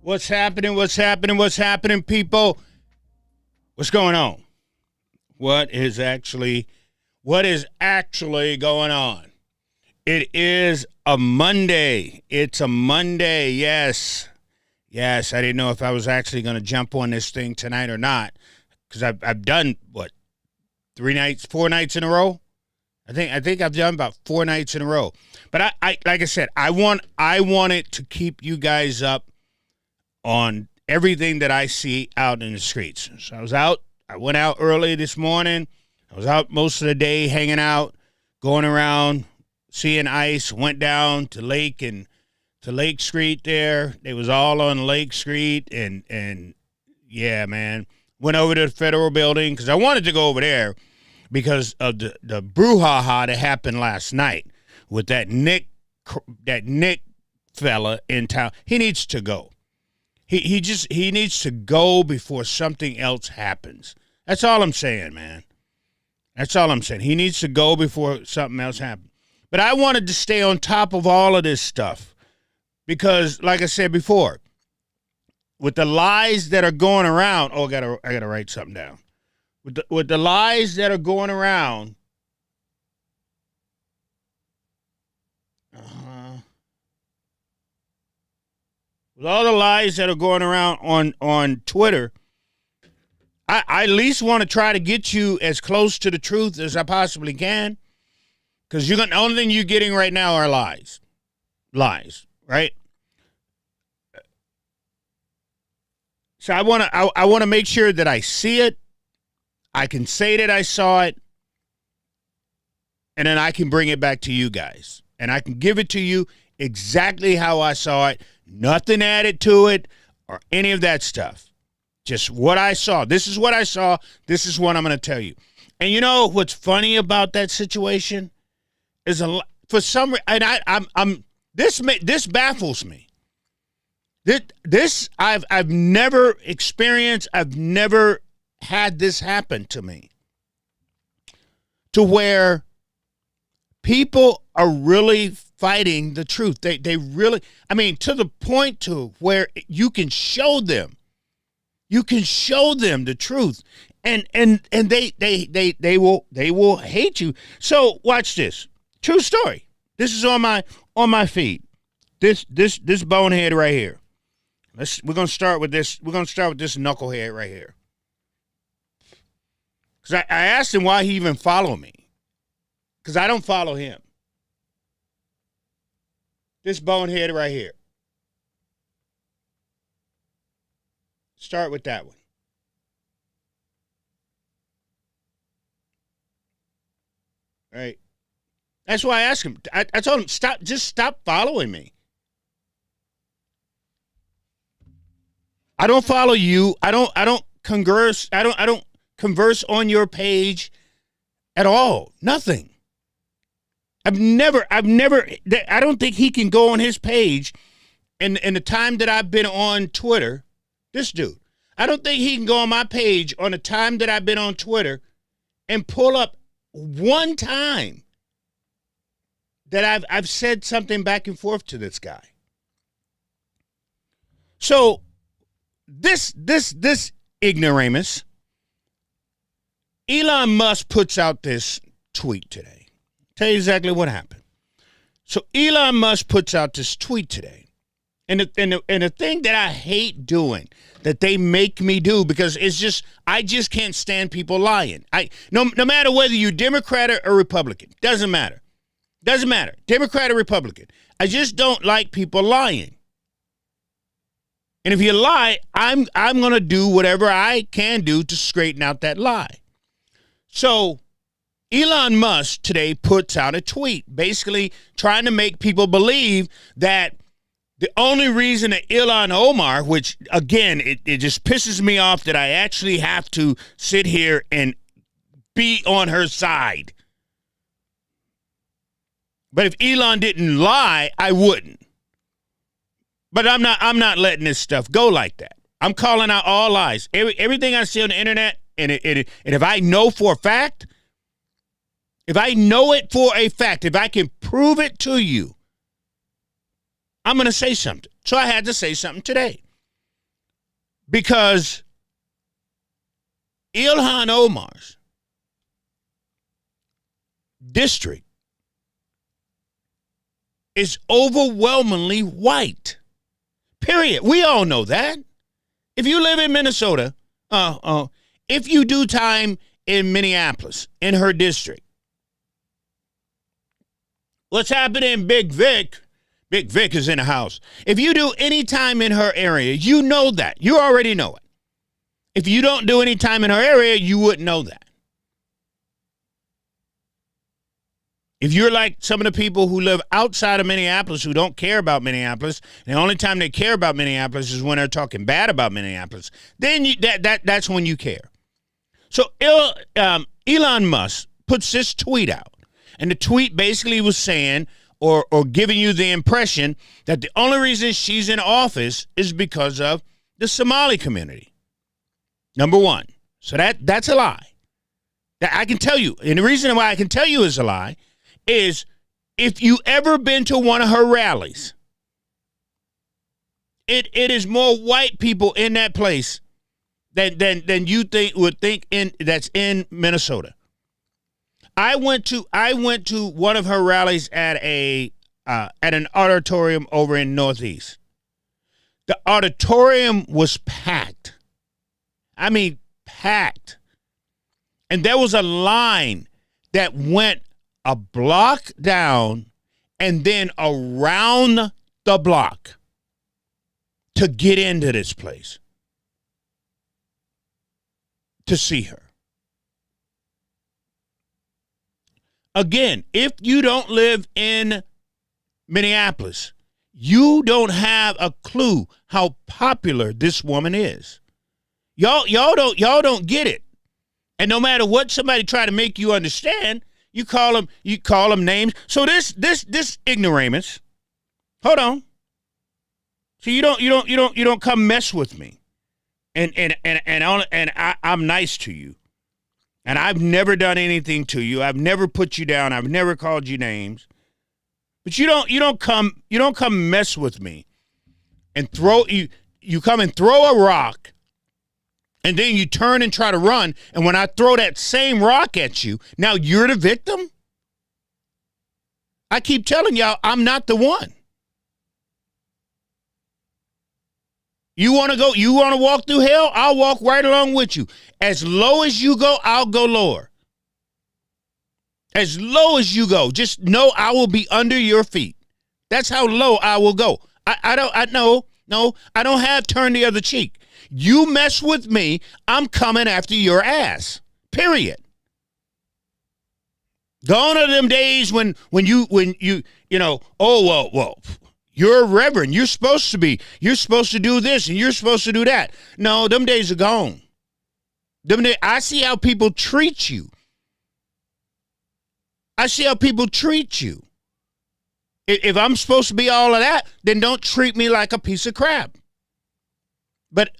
What's happening? What's happening? What's happening, people? What's going on? What is actually going on? It is a Monday. It's a Monday. Yes. Yes, I didn't know if I was actually going to jump on this thing tonight or not, because I've done, 4 nights in a row? I think I've done about 4 nights in a row. But I like I said, I wanted to keep you guys up on everything that I see out in the streets. So I went out early this morning. I was out most of the day hanging out, going around, seeing ICE, went down to Lake Street there. They was all on Lake Street and yeah, man. Went over to the federal building because I wanted to go over there because of the brouhaha that happened last night with that Nick fella in town. He needs to go. He needs to go before something else happens. That's all I'm saying, man. That's all I'm saying. He needs to go before something else happens. But I wanted to stay on top of all of this stuff because, like I said before, with the lies that are going around, I gotta write something down. With the lies that are going around, with all the lies that are going around on Twitter, I at least want to try to get you as close to the truth as I possibly can, because the only thing you're getting right now are lies, right? So I want to make sure that I see it, I can say that I saw it, and then I can bring it back to you guys, and I can give it to you exactly how I saw it. Nothing added to it or any of that stuff. Just what I saw. This is what I saw. This is what I'm going to tell you. And you know what's funny about that situation is for some reason, this baffles me. This I've never experienced. I've never had this happen to me. To where people are really fighting the truth. They really, to the point to where you can show them the truth, and they will hate you. So watch this. True story. This is on my feed. This bonehead right here. We're gonna start with this. We're gonna start with this knucklehead right here. Because I asked him why he even followed me. Because I don't follow him. This bonehead right here. Start with that one. Right. That's why I asked him. I told him, stop following me. I don't follow you. I don't converse. I don't converse on your page at all. Nothing. I've never, I don't think he can go on his page in the time that I've been on Twitter, this dude, I don't think he can go on my page on the time that I've been on Twitter and pull up one time that I've said something back and forth to this guy. So this ignoramus, Elon Musk puts out this tweet today. Tell you exactly what happened. So Elon Musk puts out this tweet today. And the thing that I hate doing, that they make me do, because I just can't stand people lying. No matter whether you're Democrat or Republican, doesn't matter. Doesn't matter. Democrat or Republican. I just don't like people lying. And if you lie, I'm going to do whatever I can do to straighten out that lie. So Elon Musk today puts out a tweet basically trying to make people believe that the only reason that Ilhan Omar, which, again, it just pisses me off that I actually have to sit here and be on her side. But if Elon didn't lie, I wouldn't. But I'm not letting this stuff go like that. I'm calling out all lies. Everything I see on the internet, and if I know for a fact, if I know it for a fact, if I can prove it to you, I'm going to say something. So I had to say something today. Because Ilhan Omar's district is overwhelmingly white. Period. We all know that. If you live in Minnesota, if you do time in Minneapolis, in her district, what's happening in Big Vic? Big Vic is in the house. If you do any time in her area, you know that. You already know it. If you don't do any time in her area, you wouldn't know that. If you're like some of the people who live outside of Minneapolis who don't care about Minneapolis, and the only time they care about Minneapolis is when they're talking bad about Minneapolis, then that's when you care. So Elon Musk puts this tweet out, and the tweet basically was saying or giving you the impression that the only reason she's in office is because of the Somali community. Number one. So that's a lie. That I can tell you, and the reason why I can tell you is a lie is if you ever been to one of her rallies, it is more white people in that place than you would think that's in Minnesota. I went to one of her rallies at an auditorium over in Northeast. The auditorium was packed. I mean, packed. And there was a line that went a block down and then around the block to get into this place to see her. Again, if you don't live in Minneapolis, you don't have a clue how popular this woman is. Y'all don't get it. And no matter what somebody try to make you understand, you call them names. So this ignoramus. Hold on. So you don't come mess with me. And I'm nice to you. And I've never done anything to you. I've never put you down. I've never called you names. But you don't come mess with me and you come and throw a rock. And then you turn and try to run. And when I throw that same rock at you, now you're the victim? I keep telling y'all, I'm not the one. You want to walk through hell? I'll walk right along with you. As low as you go, I'll go lower. As low as you go, just know I will be under your feet. That's how low I will go. I don't have turn the other cheek. You mess with me, I'm coming after your ass. Period. Gone are them days when you you're a reverend. You're supposed to do this and you're supposed to do that. No, them days are gone. I see how people treat you. If I'm supposed to be all of that, then don't treat me like a piece of crap. But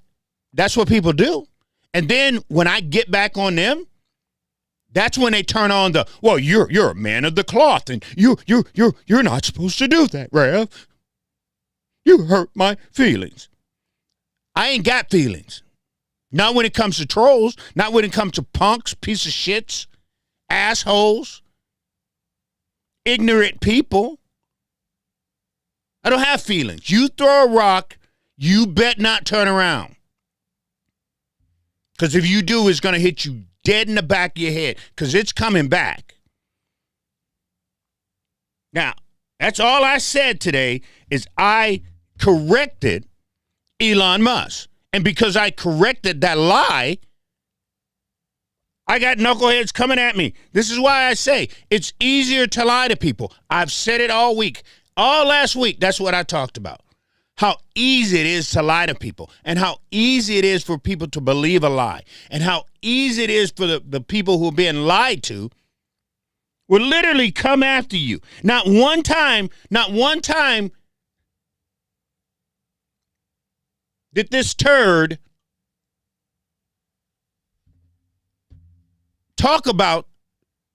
that's what people do. And then when I get back on them, that's when they turn on you're a man of the cloth and you're not supposed to do that, Rev. You hurt my feelings. I ain't got feelings. Not when it comes to trolls, not when it comes to punks, piece of shits, assholes, ignorant people. I don't have feelings. You throw a rock, you bet not turn around. Because if you do, it's going to hit you dead in the back of your head because it's coming back. Now, that's all I said today is I corrected Elon Musk. And because I corrected that lie, I got knuckleheads coming at me. This is why I say it's easier to lie to people. I've said it all week. All last week, that's what I talked about. How easy it is to lie to people and how easy it is for people to believe a lie and how easy it is for the people who are being lied to will literally come after you. Not one time did this turd talk about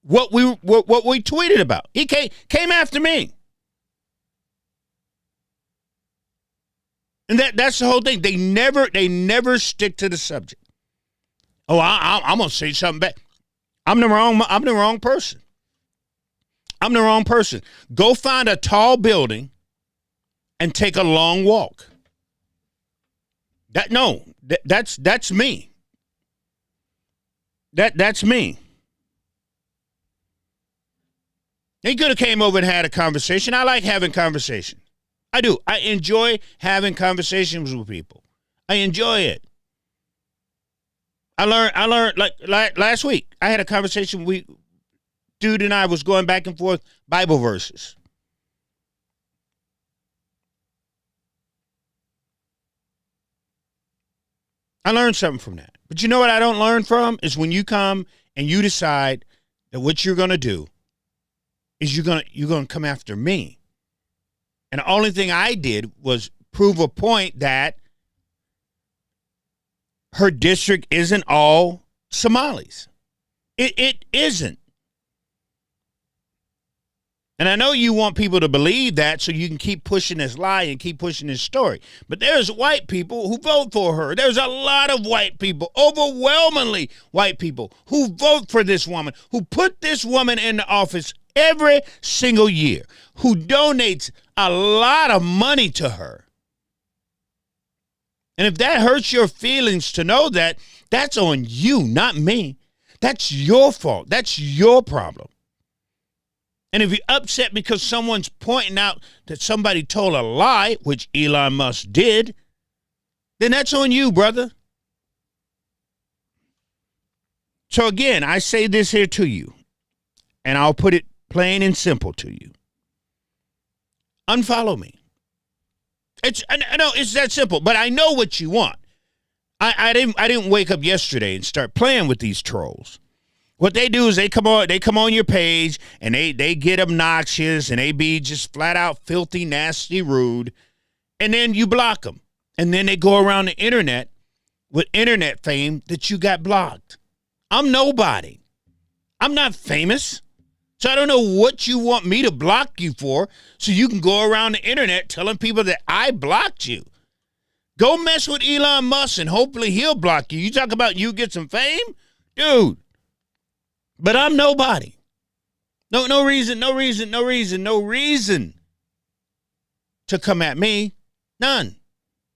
what we tweeted about. He came after me. And that's the whole thing. They never stick to the subject. Oh, I'm gonna say something bad. I'm the wrong person. I'm the wrong person. Go find a tall building and take a long walk. That's me. That's me. He could have came over and had a conversation. I like having conversations. I do. I enjoy having conversations with people. I enjoy it. I learned like last week. I had a conversation. Dude and I was going back and forth Bible verses. I learned something from that. But you know what I don't learn from is when you come and you decide that what you're going to do is you're going to come after me. And the only thing I did was prove a point that her district isn't all Somalis. It isn't. And I know you want people to believe that so you can keep pushing this lie and keep pushing this story. But there's white people who vote for her. There's a lot of white people, overwhelmingly white people, who vote for this woman, who put this woman in the office every single year, who donates a lot of money to her. And if that hurts your feelings to know that, that's on you, not me. That's your fault. That's your problem. And if you're upset because someone's pointing out that somebody told a lie, which Elon Musk did, then that's on you, brother. So again, I say this here to you, and I'll put it plain and simple to you. Unfollow me. I know it's that simple, but I know what you want. I didn't wake up yesterday and start playing with these trolls. What they do is they come on your page and they get obnoxious and they be just flat out filthy, nasty, rude, and then you block them. And then they go around the internet with internet fame that you got blocked. I'm nobody. I'm not famous. So I don't know what you want me to block you for so you can go around the internet telling people that I blocked you. Go mess with Elon Musk and hopefully he'll block you. You talk about you get some fame? Dude. But I'm nobody. No reason to come at me. None.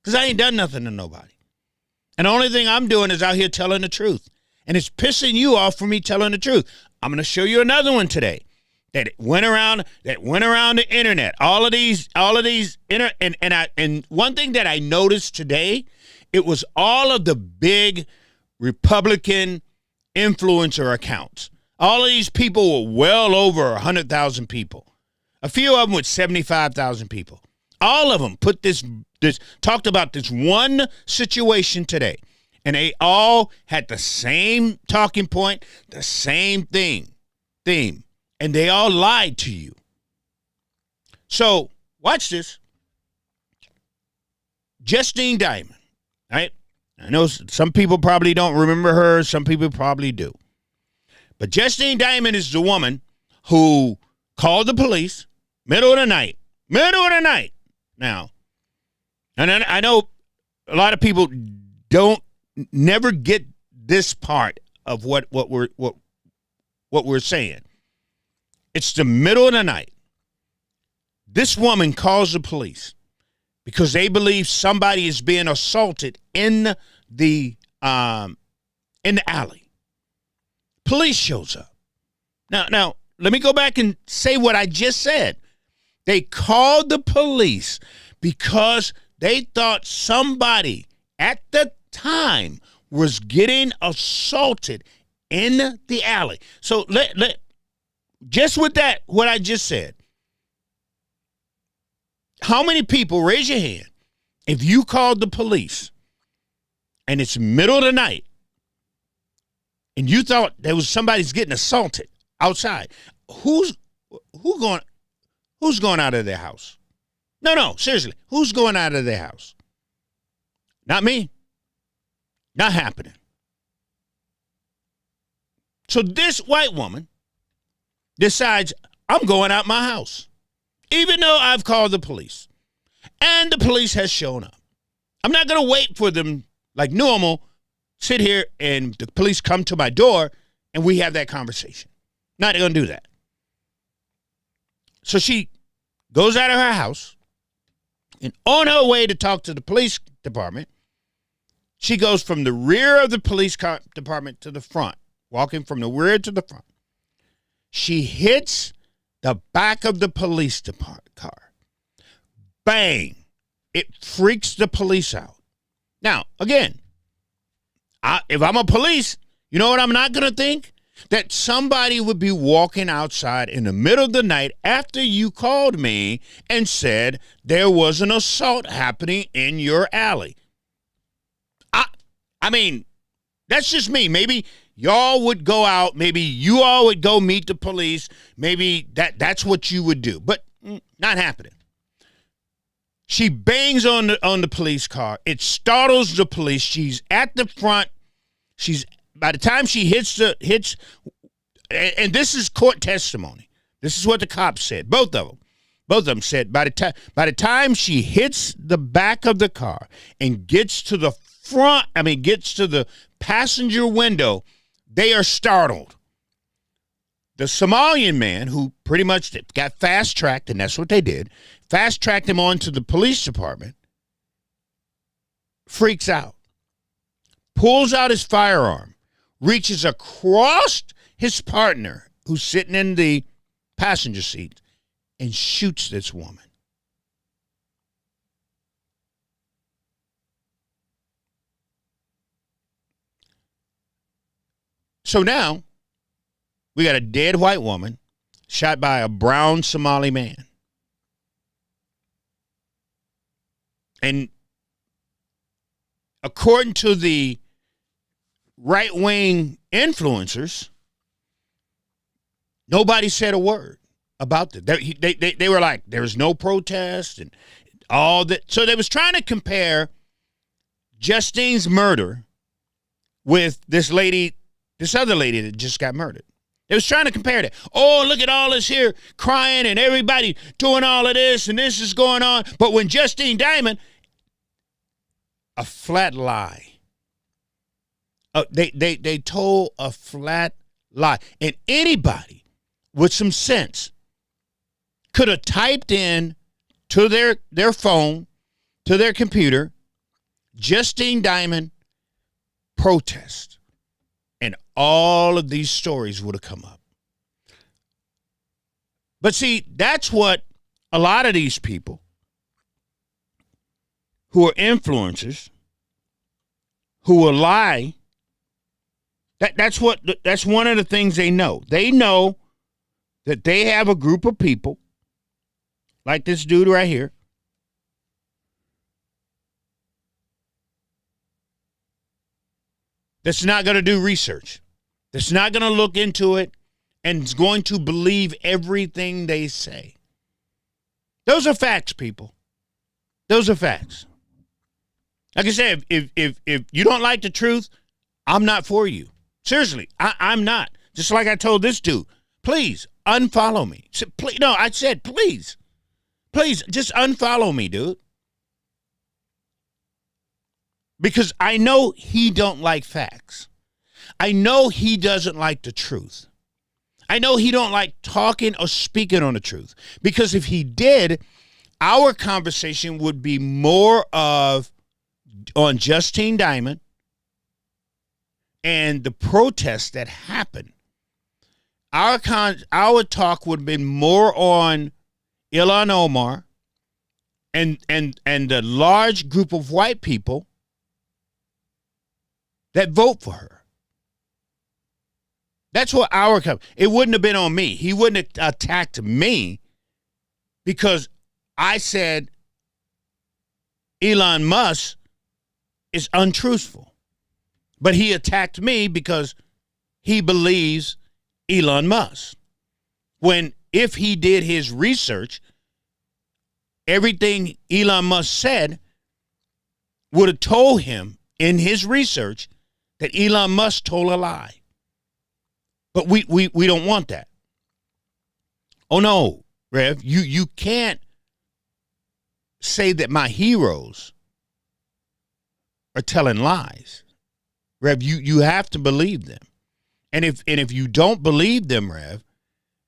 Because I ain't done nothing to nobody. And the only thing I'm doing is out here telling the truth. And it's pissing you off for me telling the truth. I'm going to show you another one today that went around the internet. All of these and one thing that I noticed today, it was all of the big Republican influencer accounts. All of these people were well over 100,000 people. A few of them with 75,000 people. All of them put this talked about this one situation today. And they all had the same talking point, the same theme. And they all lied to you. So, watch this. Justine Diamond, right? I know some people probably don't remember her. Some people probably do. But Justine Diamond is the woman who called the police middle of the night. Now, and I know a lot of people never get this part of what we're saying. It's the middle of the night. This woman calls the police because they believe somebody is being assaulted in the alley. Police shows up. Now, let me go back and say what I just said. They called the police because they thought somebody at the time was getting assaulted in the alley. So just with that, what I just said, how many people, raise your hand, if you called the police and it's middle of the night and you thought there was somebody's getting assaulted outside, who's going out of their house? No, seriously, who's going out of their house? Not me. Not happening. So this white woman decides, I'm going out my house, even though I've called the police. And the police has shown up. I'm not going to wait for them like normal, sit here and the police come to my door and we have that conversation. Not going to do that. So she goes out of her house, and on her way to talk to the police department, she goes from the rear of the police department to the front, walking from the rear to the front. She hits the back of the police department car. Bang. It freaks the police out. Now, again, if I'm a police, you know what I'm not going to think? That somebody would be walking outside in the middle of the night after you called me and said there was an assault happening in your alley. I mean, that's just me. Maybe y'all would go out. Maybe you all would go meet the police. Maybe that's what you would do. But not happening. She bangs on the police car. It startles the police. She's at the front. By the time she hits, and this is court testimony. This is what the cops said. Both of them said by the time she hits the back of the car and gets to the front, gets to the passenger window, they are startled. The Somalian man, who pretty much got fast-tracked, and that's what they did, fast-tracked him onto the police department, freaks out, pulls out his firearm, reaches across his partner, who's sitting in the passenger seat, and shoots this woman. So now, we got a dead white woman shot by a brown Somali man. And according to the right-wing influencers, nobody said a word about that. They were like, there was no protest and all that. So they was trying to compare Justine's murder with this other lady that just got murdered. They was trying to compare that. Oh, look at all this here crying and everybody doing all of this and this is going on. But when Justine Diamond, a flat lie. They told a flat lie. And anybody with some sense could have typed in to their phone, to their computer, Justine Diamond protest. And all of these stories would have come up. But see, that's what a lot of these people who are influencers, who will lie, that's one of the things they know. They know that they have a group of people, like this dude right here, that's not going to do research, that's not going to look into it, and is going to believe everything they say. Those are facts, people. Those are facts. Like I said, if you don't like the truth, I'm not for you. Seriously, I'm not. Just like I told this dude, please unfollow me. I said, please, just unfollow me, dude. Because I know he don't like facts. I know he doesn't like the truth. I know he don't like talking or speaking on the truth. Because if he did, our conversation would be more of on Justine Diamond and the protests that happened. Our talk would have been more on Ilhan Omar and the large group of white people that vote for her. That's what it wouldn't have been on me. He wouldn't have attacked me because I said Elon Musk is untruthful. But he attacked me because he believes Elon Musk. When if he did his research, everything Elon Musk said would have told him in his research that Elon Musk told a lie. But we don't want that. Oh no, Rev, you can't say that my heroes are telling lies. Rev, you have to believe them. And if you don't believe them, Rev,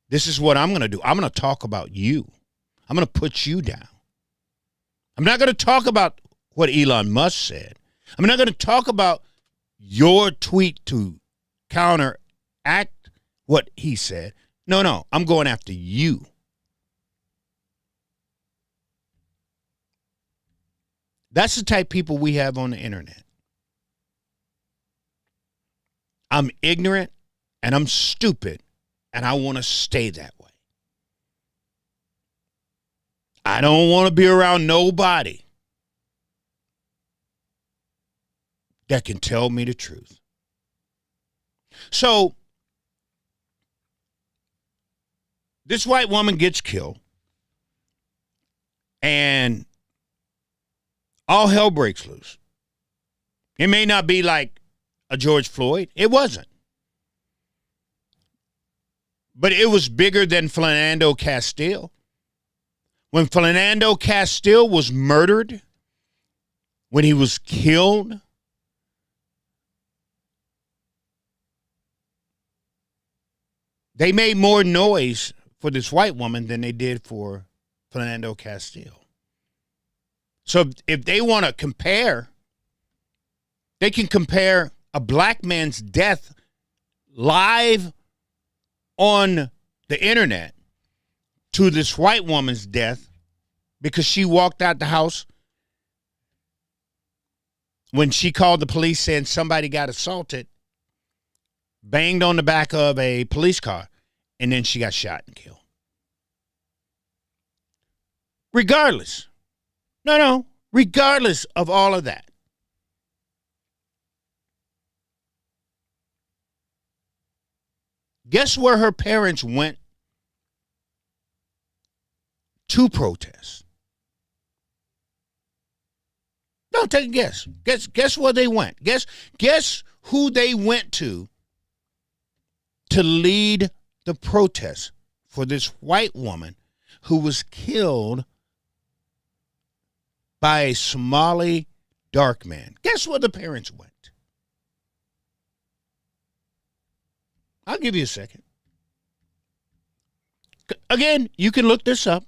this is what I'm going to do. I'm going to talk about you. I'm going to put you down. I'm not going to talk about what Elon Musk said. I'm not going to talk about your tweet to counteract what he said. No, I'm going after you. That's the type of people we have on the internet. I'm ignorant and I'm stupid and I want to stay that way. I don't want to be around nobody that can tell me the truth. So, this white woman gets killed and all hell breaks loose. It may not be like a George Floyd. It wasn't. But it was bigger than Philando Castile. When Philando Castile was murdered, when he was killed, they made more noise for this white woman than they did for Philando Castile. So if they want to compare, they can compare a black man's death live on the internet to this white woman's death because she walked out the house when she called the police saying somebody got assaulted, banged on the back of a police car, and then she got shot and killed. Regardless of all of that, guess where her parents went to protest? No, take a guess. Guess where they went. Guess who they went to lead the protest for this white woman who was killed by a Somali dark man. Guess where the parents went? I'll give you a second. Again, you can look this up.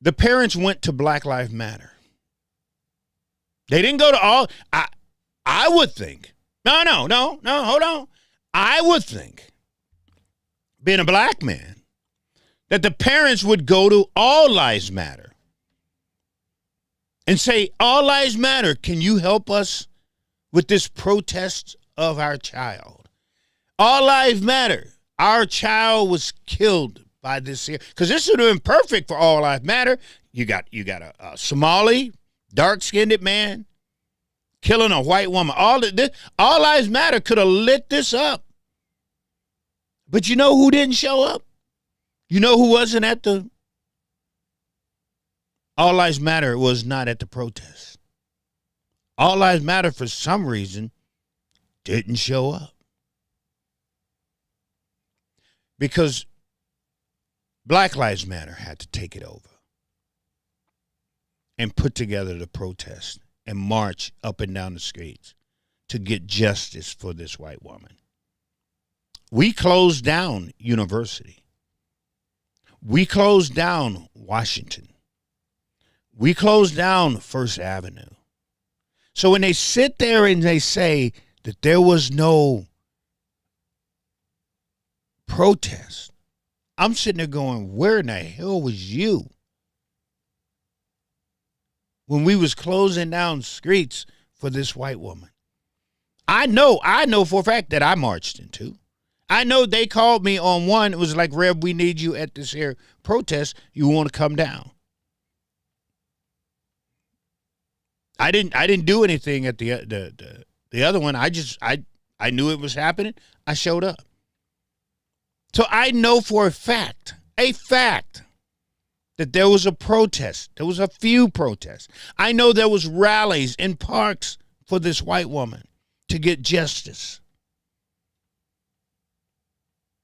The parents went to Black Lives Matter. They didn't go to all. I would think. No, hold on. I would think, being a black man, that the parents would go to All Lives Matter and say, All Lives Matter, can you help us with this protest of our child? All Lives Matter, our child was killed by this here. Because this would have been perfect for All Lives Matter. You got a Somali, dark-skinned man killing a white woman. All Lives Matter could have lit this up. But you know who didn't show up? You know who wasn't at the All Lives Matter was not at the protest. All Lives Matter, for some reason, didn't show up. Because Black Lives Matter had to take it over and put together the protest and march up and down the streets to get justice for this white woman. We closed down University. We closed down Washington. We closed down First Avenue. So when they sit there and they say that there was no protest, I'm sitting there going, where in the hell was you when we was closing down streets for this white woman? I know for a fact that I marched into. I know they called me on one. It was like, Rev, we need you at this here protest. You want to come down? I didn't do anything at the other one. I knew it was happening. I showed up. So I know for a fact, that there was a protest. There was a few protests. I know there was rallies in parks for this white woman to get justice.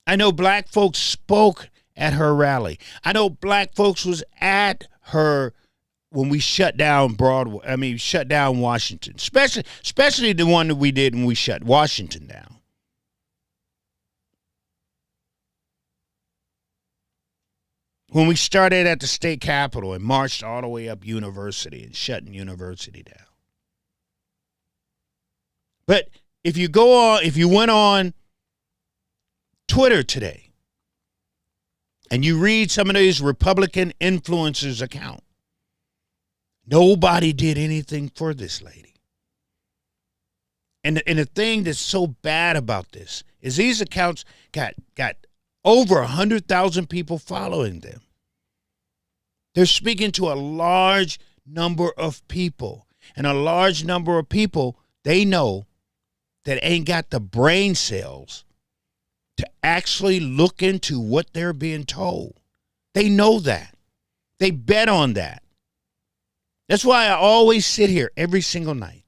I know black folks spoke at her rally. I know black folks was at her when we shut down Broadway. I mean, shut down Washington, especially the one that we did when we shut Washington down. When we started at the state capitol and marched all the way up University and shutting University down. But if you went on Twitter today and you read some of these Republican influencers' account, nobody did anything for this lady. And the thing that's so bad about this is these accounts got over 100,000 people following them. They're speaking to a large number of people. And a large number of people, they know that ain't got the brain cells to actually look into what they're being told. They know that. They bet on that. That's why I always sit here every single night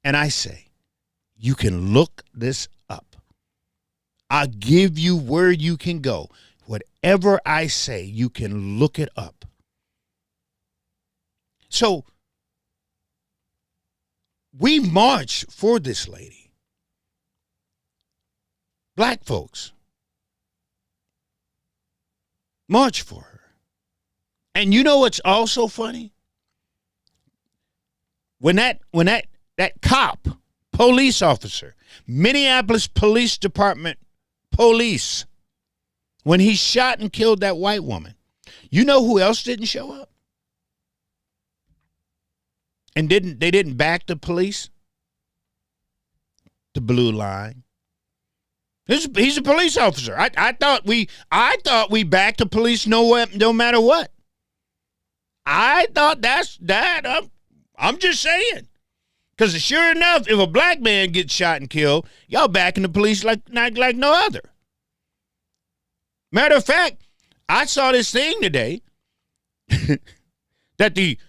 and I say, you can look this up. I'll give you where you can go. Whatever I say, you can look it up. So we march for this lady. Black folks march for her. And you know what's also funny? When that cop, police officer, Minneapolis Police Department police, when he shot and killed that white woman, you know who else didn't show up? And they didn't back the police? The Blue Line. He's a police officer. I thought we backed the police no matter what. I thought that's that. I'm just saying. Because sure enough, if a black man gets shot and killed, y'all backing the police like no other. Matter of fact, I saw this thing today that the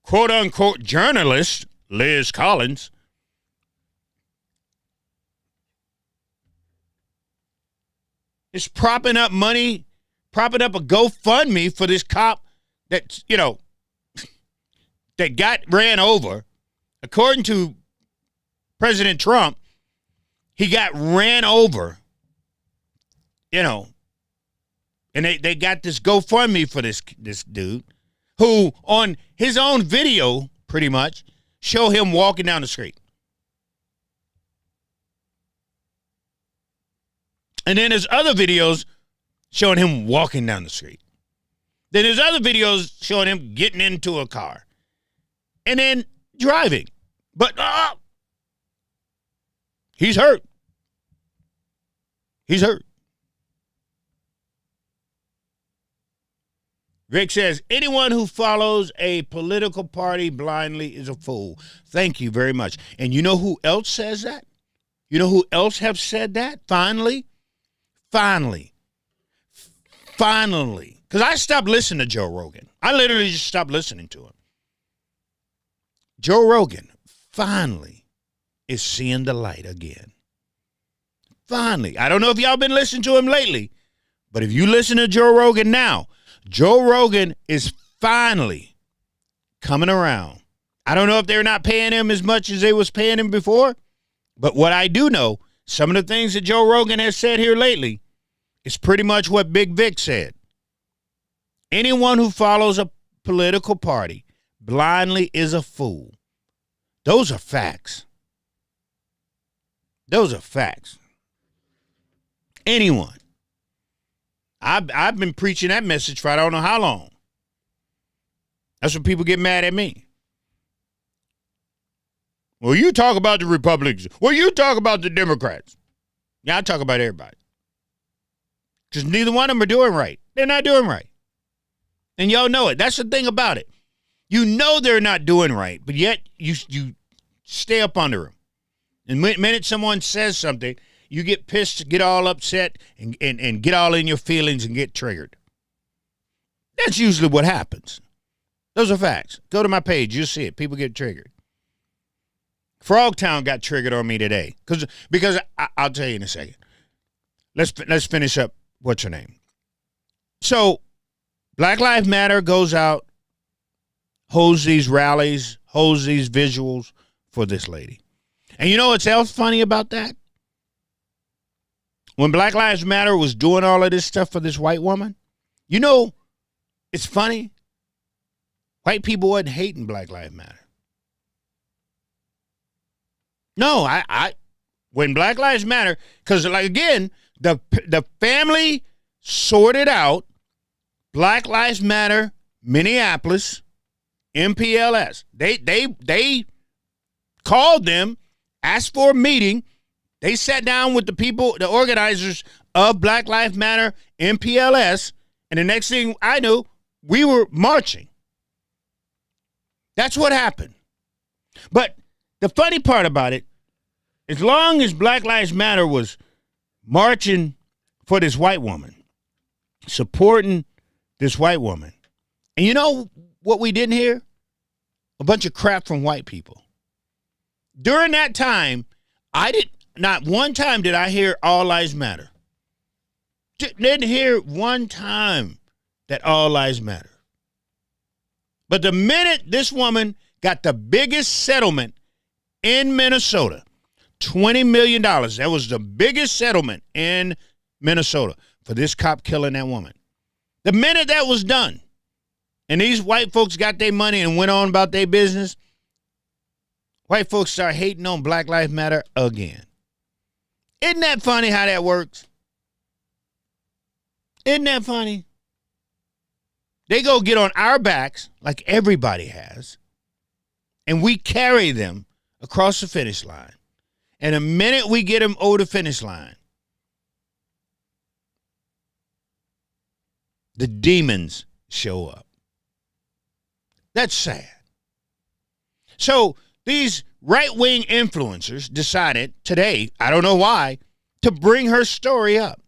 quote-unquote journalist, Liz Collins, is propping up a GoFundMe for this cop that, that got ran over. According to President Trump, he got ran over, and they got this GoFundMe for this dude who on his own video pretty much show him walking down the street. And then there's other videos showing him walking down the street. Then there's other videos showing him getting into a car and then driving. But he's hurt. He's hurt. Rick says, anyone who follows a political party blindly is a fool. Thank you very much. And you know who else says that? You know who else have said that? Finally. Because I stopped listening to Joe Rogan. I literally just stopped listening to him. Joe Rogan finally is seeing the light again. Finally. I don't know if y'all been listening to him lately, but if you listen to Joe Rogan now, Joe Rogan is finally coming around. I don't know if they're not paying him as much as they was paying him before, but what I do know, some of the things that Joe Rogan has said here lately is pretty much what Big Vic said. Anyone who follows a political party blindly is a fool. Those are facts. Those are facts. Anyone. I've been preaching that message for I don't know how long. That's when people get mad at me. Well, you talk about the Republicans. Well, you talk about the Democrats. Yeah, I talk about everybody. Because neither one of them are doing right. They're not doing right. And y'all know it. That's the thing about it. You know they're not doing right, but yet you stay up under them. And the minute someone says something, you get pissed, get all upset, and get all in your feelings and get triggered. That's usually what happens. Those are facts. Go to my page. You'll see it. People get triggered. Frogtown got triggered on me today. Because I'll tell you in a second. Let's finish up. What's her name? So, Black Lives Matter goes out holds these rallies, holds these visuals for this lady. And you know what's else funny about that? When Black Lives Matter was doing all of this stuff for this white woman, you know, it's funny. White people wasn't hating Black Lives Matter. No, when Black Lives Matter, because like again, the family sorted out Black Lives Matter, Minneapolis, MPLS. They called them, asked for a meeting. They sat down with the people, the organizers of Black Lives Matter, MPLS, and the next thing I knew, we were marching. That's what happened. But the funny part about it, as long as Black Lives Matter was marching for this white woman, supporting this white woman, and you know what we didn't hear? A bunch of crap from white people. During that time, not one time did I hear all lives matter. Didn't hear one time that all lives matter. But the minute this woman got the biggest settlement in Minnesota, $20 million, that was the biggest settlement in Minnesota for this cop killing that woman. The minute that was done, and these white folks got their money and went on about their business, white folks start hating on Black Lives Matter again. Isn't that funny how that works? Isn't that funny? They go get on our backs like everybody has, and we carry them across the finish line. And the minute we get them over the finish line, the demons show up. That's sad. So these right-wing influencers decided today, I don't know why, to bring her story up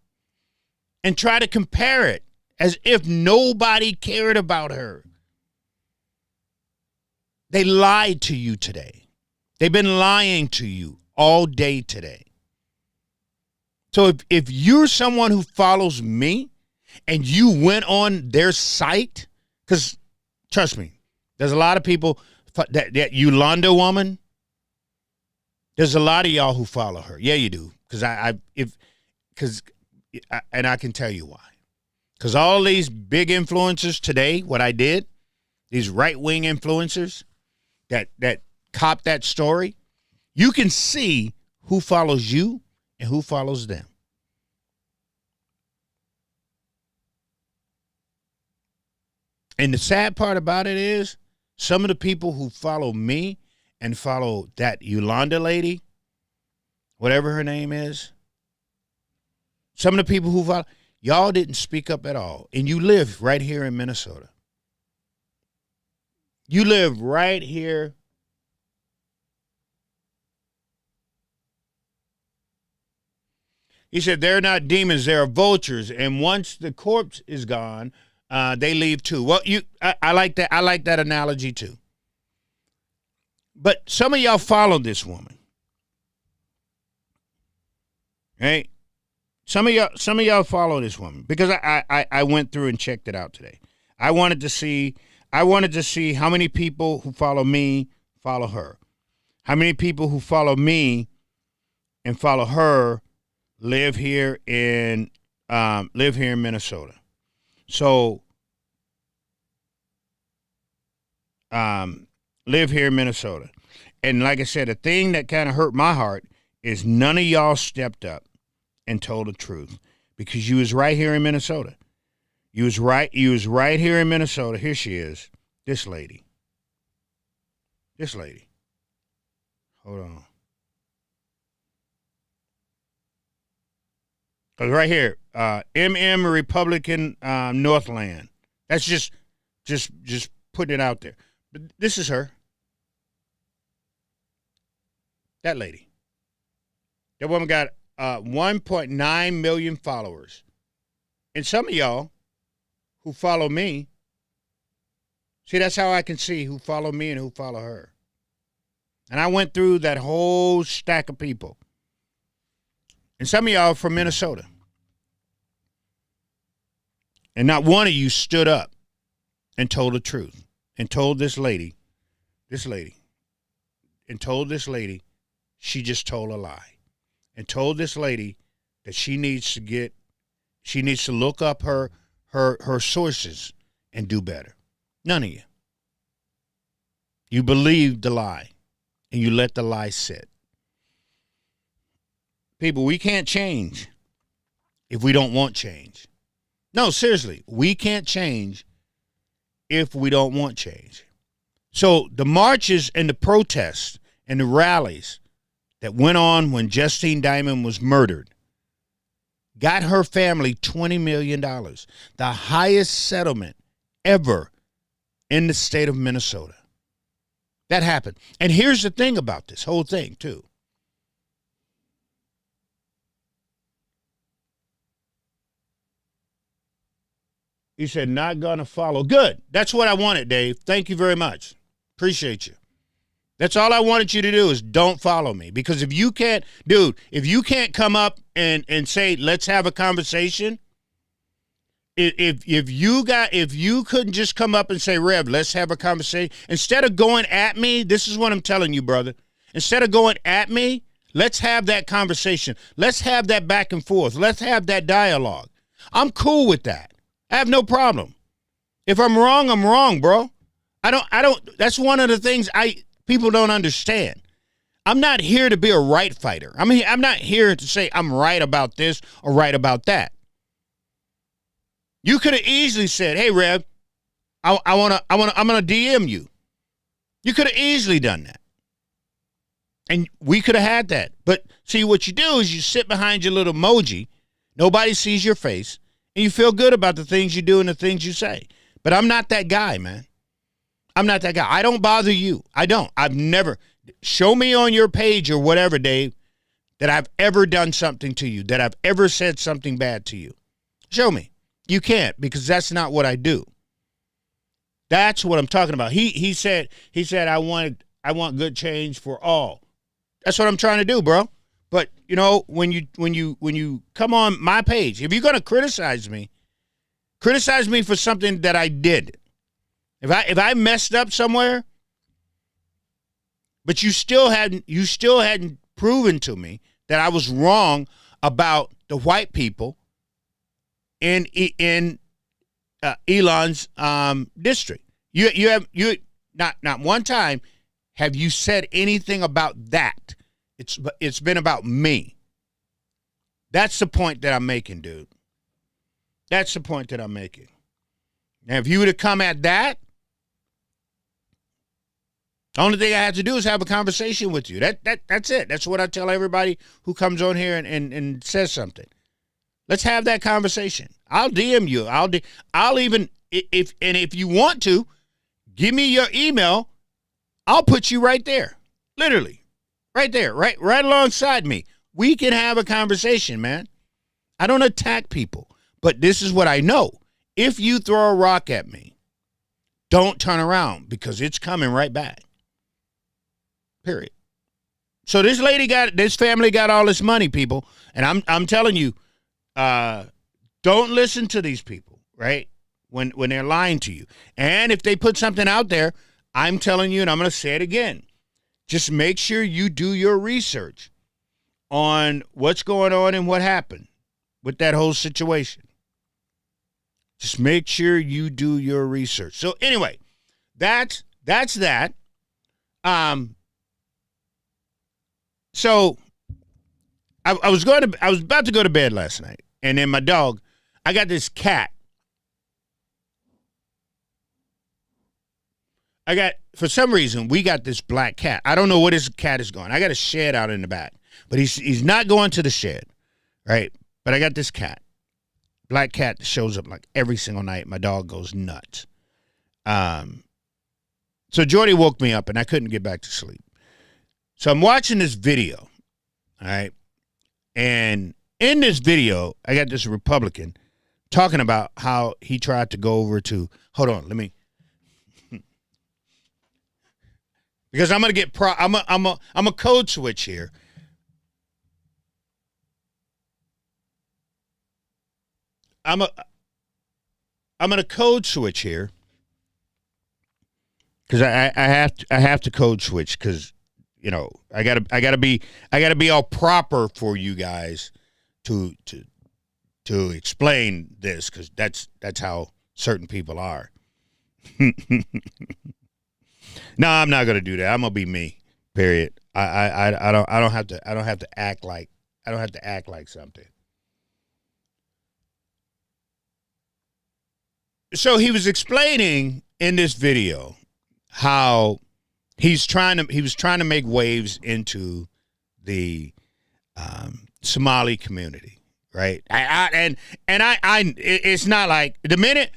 and try to compare it as if nobody cared about her. They lied to you today. They've been lying to you all day today. So if you're someone who follows me and you went on their site, because trust me, there's a lot of people, that Yolanda woman, there's a lot of y'all who follow her. Yeah, you do. Because I can tell you why. Because all these big influencers today, what I did, these right-wing influencers that cop that story, you can see who follows you and who follows them. And the sad part about it is some of the people who follow me and follow that Yolanda lady, whatever her name is, some of the people who follow, y'all didn't speak up at all. And you live right here in Minnesota. You live right here. He said, they're not demons, they're vultures. And once the corpse is gone, they leave too. Well, I like that. I like that analogy too. But some of y'all follow this woman. Right? Some of y'all follow this woman because I went through and checked it out today. I wanted to see how many people who follow me follow her. How many people who follow me and follow her live here in Minnesota. So live here in Minnesota. And like I said, the thing that kind of hurt my heart is none of y'all stepped up and told the truth because you was right here in Minnesota. You was right here in Minnesota. Here she is. This lady. Hold on. Cause right here, MM Republican Northland. That's just putting it out there. But this is her. That lady. That woman got 1.9 million followers. And some of y'all who follow me, see, that's how I can see who follow me and who follow her. And I went through that whole stack of people. And some of y'all are from Minnesota. And not one of you stood up and told the truth and told this lady, she just told a lie, and told this lady that she needs to look up her sources and do better. None of you. You believed the lie, and you let the lie sit. People, we can't change if we don't want change. No, seriously, we can't change if we don't want change. So the marches and the protests and the rallies that went on when Justine Diamond was murdered got her family $20 million, the highest settlement ever in the state of Minnesota. That happened. And here's the thing about this whole thing, too. He said, not going to follow. Good. That's what I wanted, Dave. Thank you very much. Appreciate you. That's all I wanted you to do is don't follow me. Because if you can't, if you can't come up and say, let's have a conversation, if you couldn't just come up and say, Rev, let's have a conversation, instead of going at me, this is what I'm telling you, brother. Instead of going at me, let's have that conversation. Let's have that back and forth. Let's have that dialogue. I'm cool with that. I have no problem. If I'm wrong, bro. I don't, that's one of the things people don't understand. I'm not here to be a right fighter. I'm not here to say I'm right about this or right about that. You could have easily said, hey, Rev, I'm gonna DM you. You could have easily done that. And we could have had that. But see, what you do is you sit behind your little emoji. Nobody sees your face. And you feel good about the things you do and the things you say. But I'm not that guy, man. I'm not that guy. I don't bother you. I don't. I've never. Show me on your page or whatever, Dave, that I've ever done something to you, that I've ever said something bad to you. Show me. You can't, because that's not what I do. That's what I'm talking about. He said I want good change for all. That's what I'm trying to do, bro. But, when you come on my page, if you're going to criticize me for something that I did. If I messed up somewhere, but you still hadn't proven to me that I was wrong about the white people in Elon's district. You not one time have you said anything about that. It's been about me. That's the point that I'm making, dude. That's the point that I'm making. Now, if you were to come at that, the only thing I have to do is have a conversation with you. That's it. That's what I tell everybody who comes on here and says something. Let's have that conversation. I'll DM you. I'll even, if you want to, give me your email. I'll put you right there. Literally. Right there. Right alongside me. We can have a conversation, man. I don't attack people. But this is what I know. If you throw a rock at me, don't turn around, because it's coming right back. Period. So this family got all this money, people. And I'm telling you, don't listen to these people, right? When they're lying to you. And if they put something out there, I'm telling you, and I'm going to say it again, just make sure you do your research on what's going on and what happened with that whole situation. Just make sure you do your research. So anyway, that's that. So I was about to go to bed last night, and then my dog, I got this cat. For some reason, we got this black cat. I don't know where this cat is going. I got a shed out in the back, but he's not going to the shed, right? But I got this cat, black cat, that shows up like every single night. My dog goes nuts. So Jordy woke me up, and I couldn't get back to sleep. So I'm watching this video, all right? And in this video, I got this Republican talking about how he tried to go over to, hold on, let me, because I'm going to get, I'm a code switch here. I'm going to code switch here. because I have to code switch because I gotta be all proper for you guys to explain this because that's how certain people are. No, I'm not gonna do that. I'm gonna be me. Period. I don't have to act like something. So he was explaining in this video how he was trying to make waves into the Somali community, right? It's not like the minute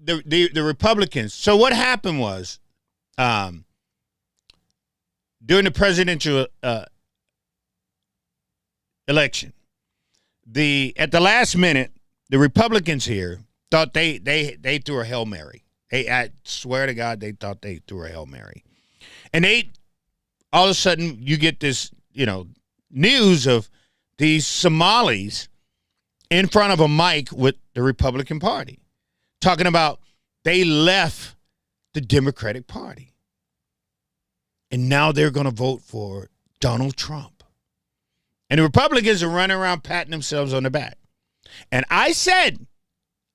the Republicans. So what happened was, during the presidential election, at the last minute, the Republicans here thought they threw a Hail Mary. I swear to God, they thought they threw a Hail Mary. And all of a sudden, you get this, news of these Somalis in front of a mic with the Republican Party, talking about they left the Democratic Party. And now they're going to vote for Donald Trump. And the Republicans are running around patting themselves on the back. And I said,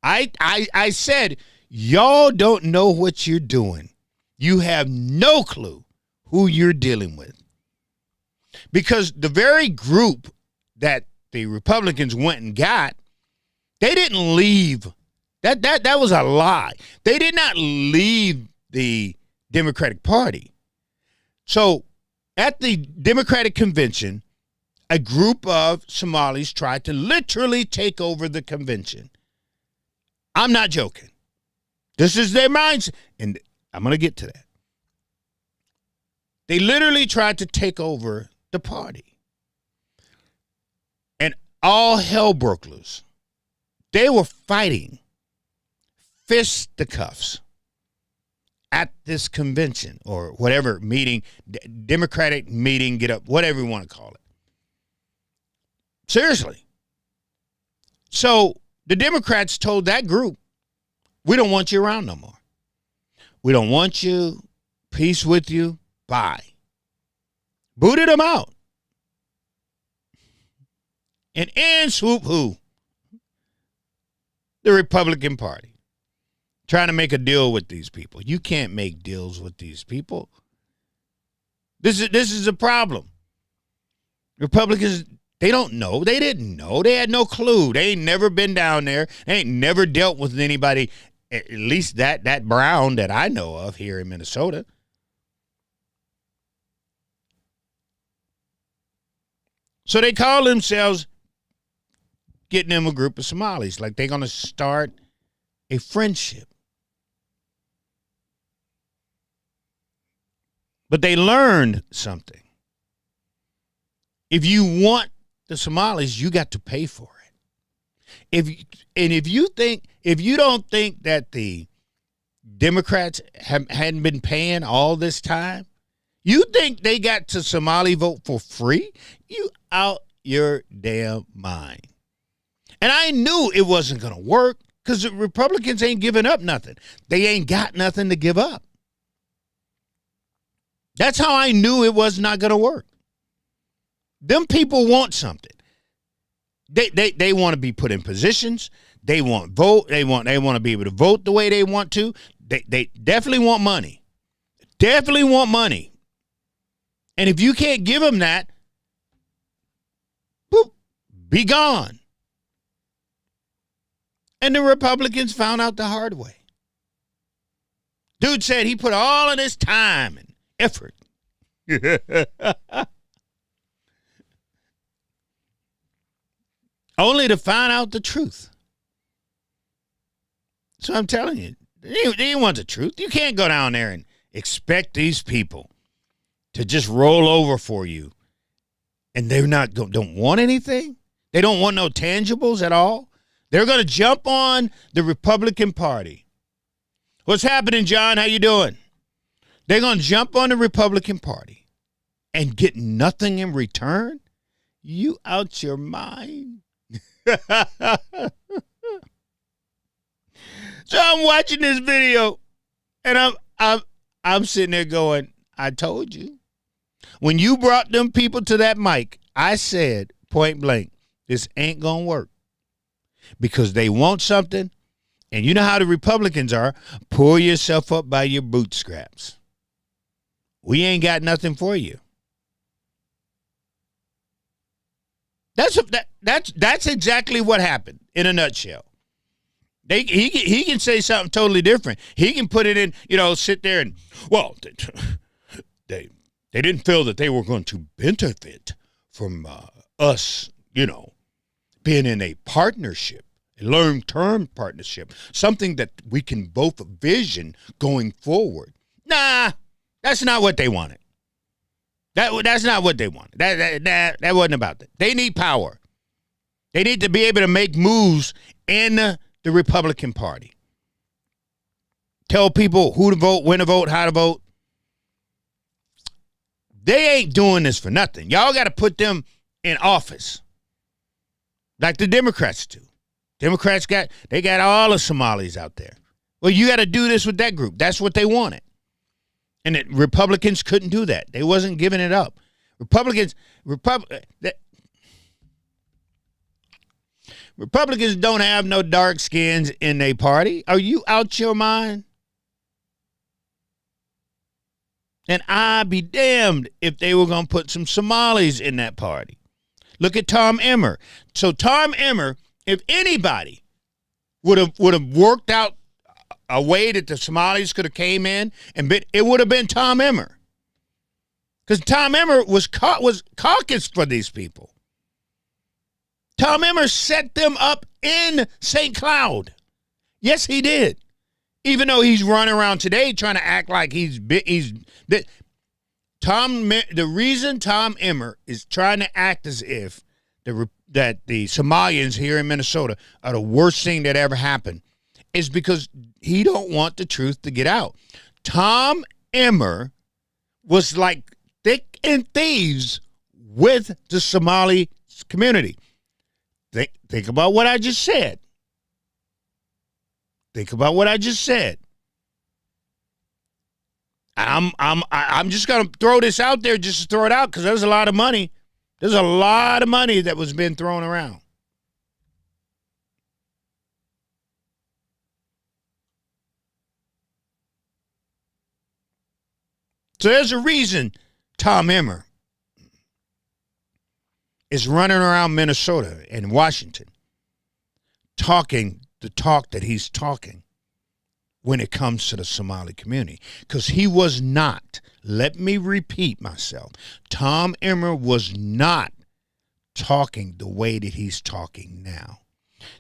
I said, y'all don't know what you're doing. You have no clue who you're dealing with. Because the very group that the Republicans went and got, they didn't leave. That was a lie. They did not leave the Democratic Party. So at the Democratic convention, a group of Somalis tried to literally take over the convention. I'm not joking. This is their mindset. And I'm going to get to that. They literally tried to take over the party. And all hell broke loose. They were fighting fisticuffs at this convention or whatever meeting, Democratic meeting, get up, whatever you want to call it. Seriously. So the Democrats told that group, we don't want you around no more. We don't want you. Peace with you. Bye. Booted them out. And in swoop who? The Republican Party. Trying to make a deal with these people. You can't make deals with these people. This is a problem. Republicans, they don't know. They didn't know. They had no clue. They ain't never been down there. They ain't never dealt with anybody, at least that brown that I know of here in Minnesota. So they call themselves getting them a group of Somalis. Like they're going to start a friendship. But they learned something. If you want the Somalis, you got to pay for it. If you don't think that the Democrats hadn't been paying all this time, you think they got to Somali vote for free? You out your damn mind. And I knew it wasn't going to work because the Republicans ain't giving up nothing. They ain't got nothing to give up. That's how I knew it was not going to work. Them people want something. They want to be put in positions. They want vote. They want to be able to vote the way they want to. They definitely want money. Definitely want money. And if you can't give them that, boop, be gone. And the Republicans found out the hard way. Dude said he put all of this time and effort. Only to find out the truth. So I'm telling you, they didn't want the truth. You can't go down there and expect these people to just roll over for you. And they're not don't want anything. They don't want no tangibles at all. They're going to jump on the Republican Party. What's happening, John? How you doing? They're going to jump on the Republican Party and get nothing in return? You out your mind? So I'm watching this video, and I'm sitting there going, I told you. When you brought them people to that mic, I said point blank, this ain't going to work. Because they want something, and you know how the Republicans are, pull yourself up by your bootstraps. We ain't got nothing for you. That's exactly what happened in a nutshell. He can say something totally different. He can put it in, sit there and, well, they didn't feel that they were going to benefit from us, being in a partnership, a long-term partnership, something that we can both vision going forward. Nah, that's not what they wanted. That's not what they wanted. That wasn't about that. They need power. They need to be able to make moves in the Republican Party. Tell people who to vote, when to vote, how to vote. They ain't doing this for nothing. Y'all got to put them in office like the Democrats do. Democrats got all the Somalis out there. Well, you got to do this with that group. That's what they wanted. And Republicans couldn't do that. They wasn't giving it up. Republicans don't have no dark skins in their party. Are you out your mind? And I'd be damned if they were going to put some Somalis in that party. Look at Tom Emmer. So Tom Emmer, if anybody would have worked out a way that the Somalis could have came in it would have been Tom Emmer. Because Tom Emmer was caucus for these people. Tom Emmer set them up in St. Cloud. Yes, he did. Even though he's running around today trying to act like the reason Tom Emmer is trying to act as if that the Somalians here in Minnesota are the worst thing that ever happened is because he don't want the truth to get out. Tom Emmer was like thick and thieves with the Somali community. Think about what I just said. Think about what I just said. I'm just gonna throw this out there just to throw it out because there's a lot of money. There's a lot of money that was being thrown around. So there's a reason Tom Emmer is running around Minnesota and Washington talking the talk that he's talking when it comes to the Somali community. Because he was not, let me repeat myself, Tom Emmer was not talking the way that he's talking now.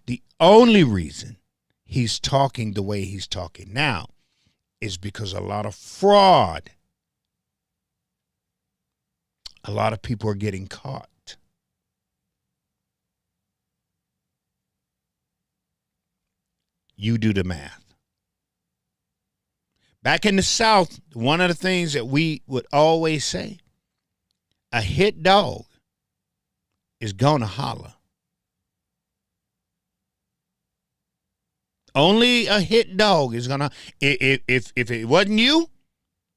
The only reason he's talking the way he's talking now is because a lot of fraud, a lot of people are getting caught. You do the math. Back in the South, one of the things that we would always say, a hit dog is going to holler. Only a hit dog is going to, if it wasn't you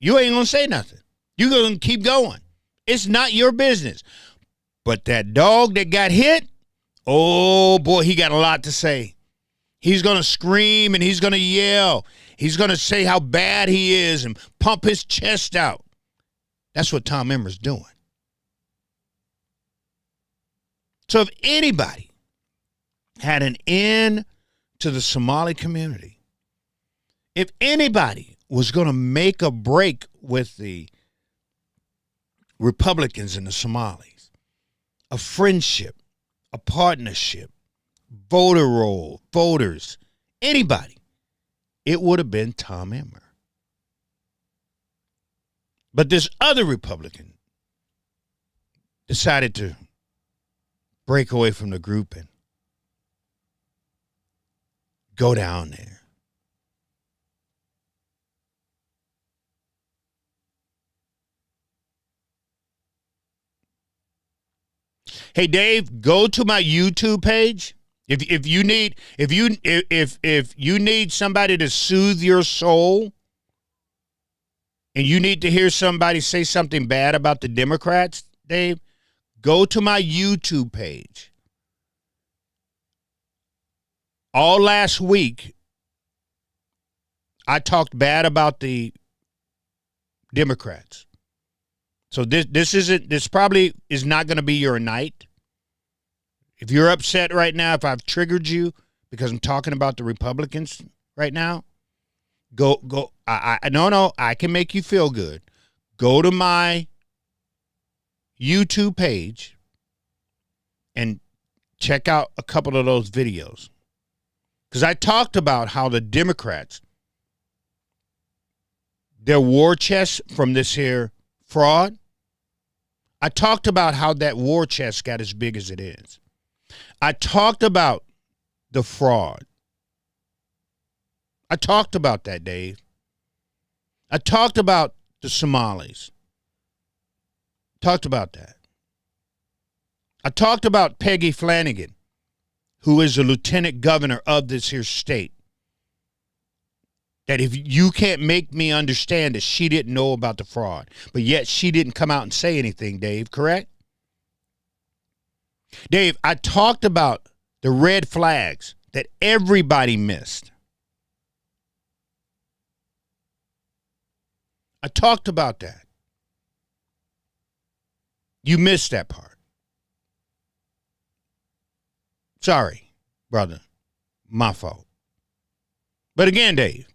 ain't going to say nothing. You're going to keep going. It's not your business. But that dog that got hit, oh boy, he got a lot to say. He's going to scream and he's going to yell. He's going to say how bad he is and pump his chest out. That's what Tom Emmer's doing. So if anybody had an end to the Somali community, if anybody was going to make a break with the Republicans and the Somalis, a friendship, a partnership, voter roll, voters, anybody, it would have been Tom Emmer. But this other Republican decided to break away from the group and go down there. Hey Dave, go to my YouTube page. If you need somebody to soothe your soul, and you need to hear somebody say something bad about the Democrats, Dave, go to my YouTube page. All last week, I talked bad about the Democrats. So this probably is not going to be your night. If you're upset right now, if I've triggered you because I'm talking about the Republicans right now, go. No, I can make you feel good. Go to my YouTube page and check out a couple of those videos. Because I talked about how the Democrats, their war chest from this here fraud, I talked about how that war chest got as big as it is. I talked about the fraud. I talked about that, Dave. I talked about the Somalis. Talked about that. I talked about Peggy Flanagan, who is the lieutenant governor of this here state. That if you can't make me understand that she didn't know about the fraud, but yet she didn't come out and say anything, Dave, correct? Dave, I talked about the red flags that everybody missed. I talked about that. You missed that part. Sorry, brother. My fault. But again, Dave,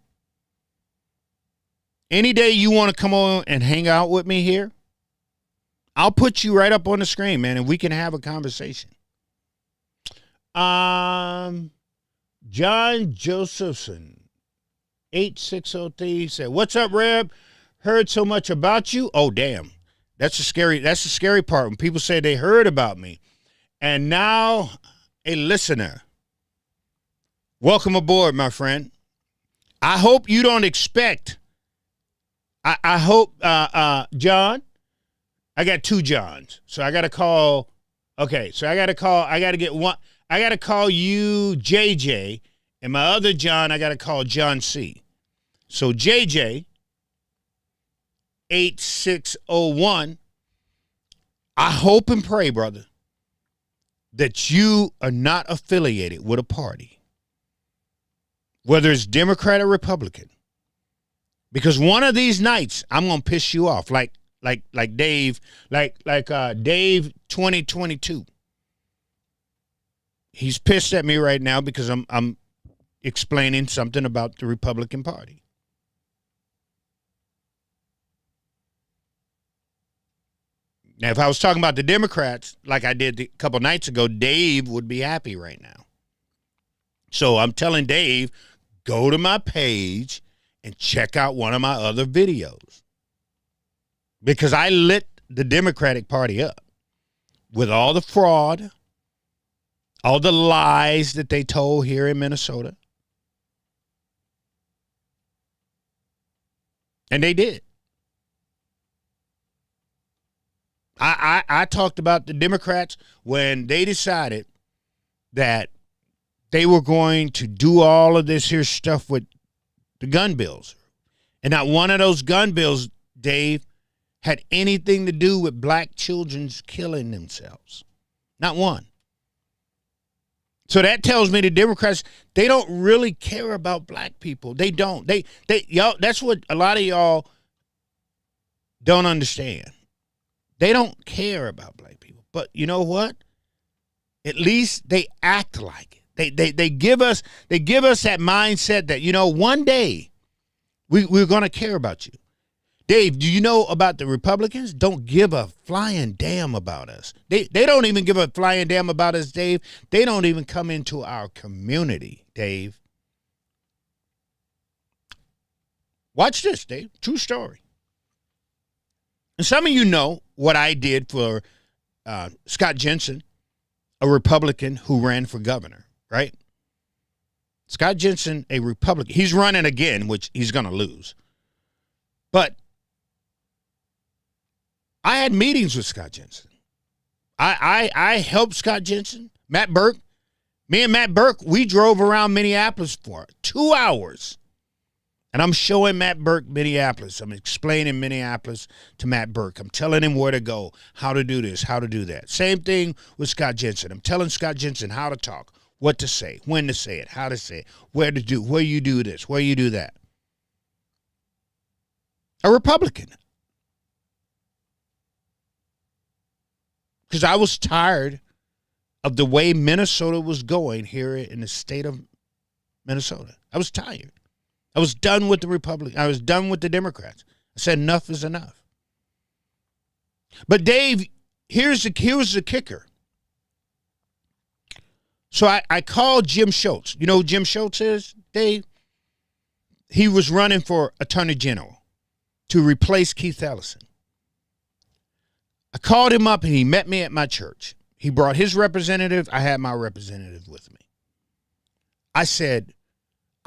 any day you want to come on and hang out with me here, I'll put you right up on the screen, man, and we can have a conversation. John Josephson, 8603 said, "What's up, Rev? Heard so much about you." Oh, damn. That's the scary part when people say they heard about me. And now a listener. Welcome aboard, my friend. I hope you don't expect. I hope, John, I got two Johns. So I got to call. Okay, so I got to call you JJ, and my other John, I got to call John C. So JJ, 8601, I hope and pray, brother, that you are not affiliated with a party, whether it's Democrat or Republican, because one of these nights I'm gonna piss you off, like Dave, Dave 2022. He's pissed at me right now because I'm explaining something about the Republican Party. Now, if I was talking about the Democrats, like I did a couple nights ago, Dave would be happy right now. So I'm telling Dave, go to my page and check out one of my other videos. Because I lit the Democratic Party up with all the fraud, all the lies that they told here in Minnesota. And they did. I talked about the Democrats when they decided that they were going to do all of this here stuff with the gun bills. And not one of those gun bills, Dave, had anything to do with black children's killing themselves. Not one. So that tells me the Democrats, they don't really care about black people. They don't. Y'all, that's what a lot of y'all don't understand. They don't care about black people. But you know what? At least they act like it. They give us that mindset that, you know, one day we're going to care about you. Dave, do you know about the Republicans? Don't give a flying damn about us. They don't even give a flying damn about us, Dave. They don't even come into our community, Dave. Watch this, Dave. True story. And some of you know what I did for Scott Jensen, a Republican who ran for governor, right? Scott Jensen, a Republican. He's running again, which he's going to lose. But I had meetings with Scott Jensen. I helped Scott Jensen, Matt Burke. Me and Matt Burke, we drove around Minneapolis for 2 hours. And I'm showing Matt Burke Minneapolis. I'm explaining Minneapolis to Matt Burke. I'm telling him where to go, how to do this, how to do that. Same thing with Scott Jensen. I'm telling Scott Jensen how to talk, what to say, when to say it, how to say it, where you do this, where you do that. A Republican. Because I was tired of the way Minnesota was going here in the state of Minnesota. I was tired. I was done with the Republicans. I was done with the Democrats. I said enough is enough. But Dave, here's the kicker. So I called Jim Schultz. You know who Jim Schultz is, Dave? He was running for Attorney General to replace Keith Ellison. I called him up and he met me at my church. He brought his representative. I had my representative with me. I said,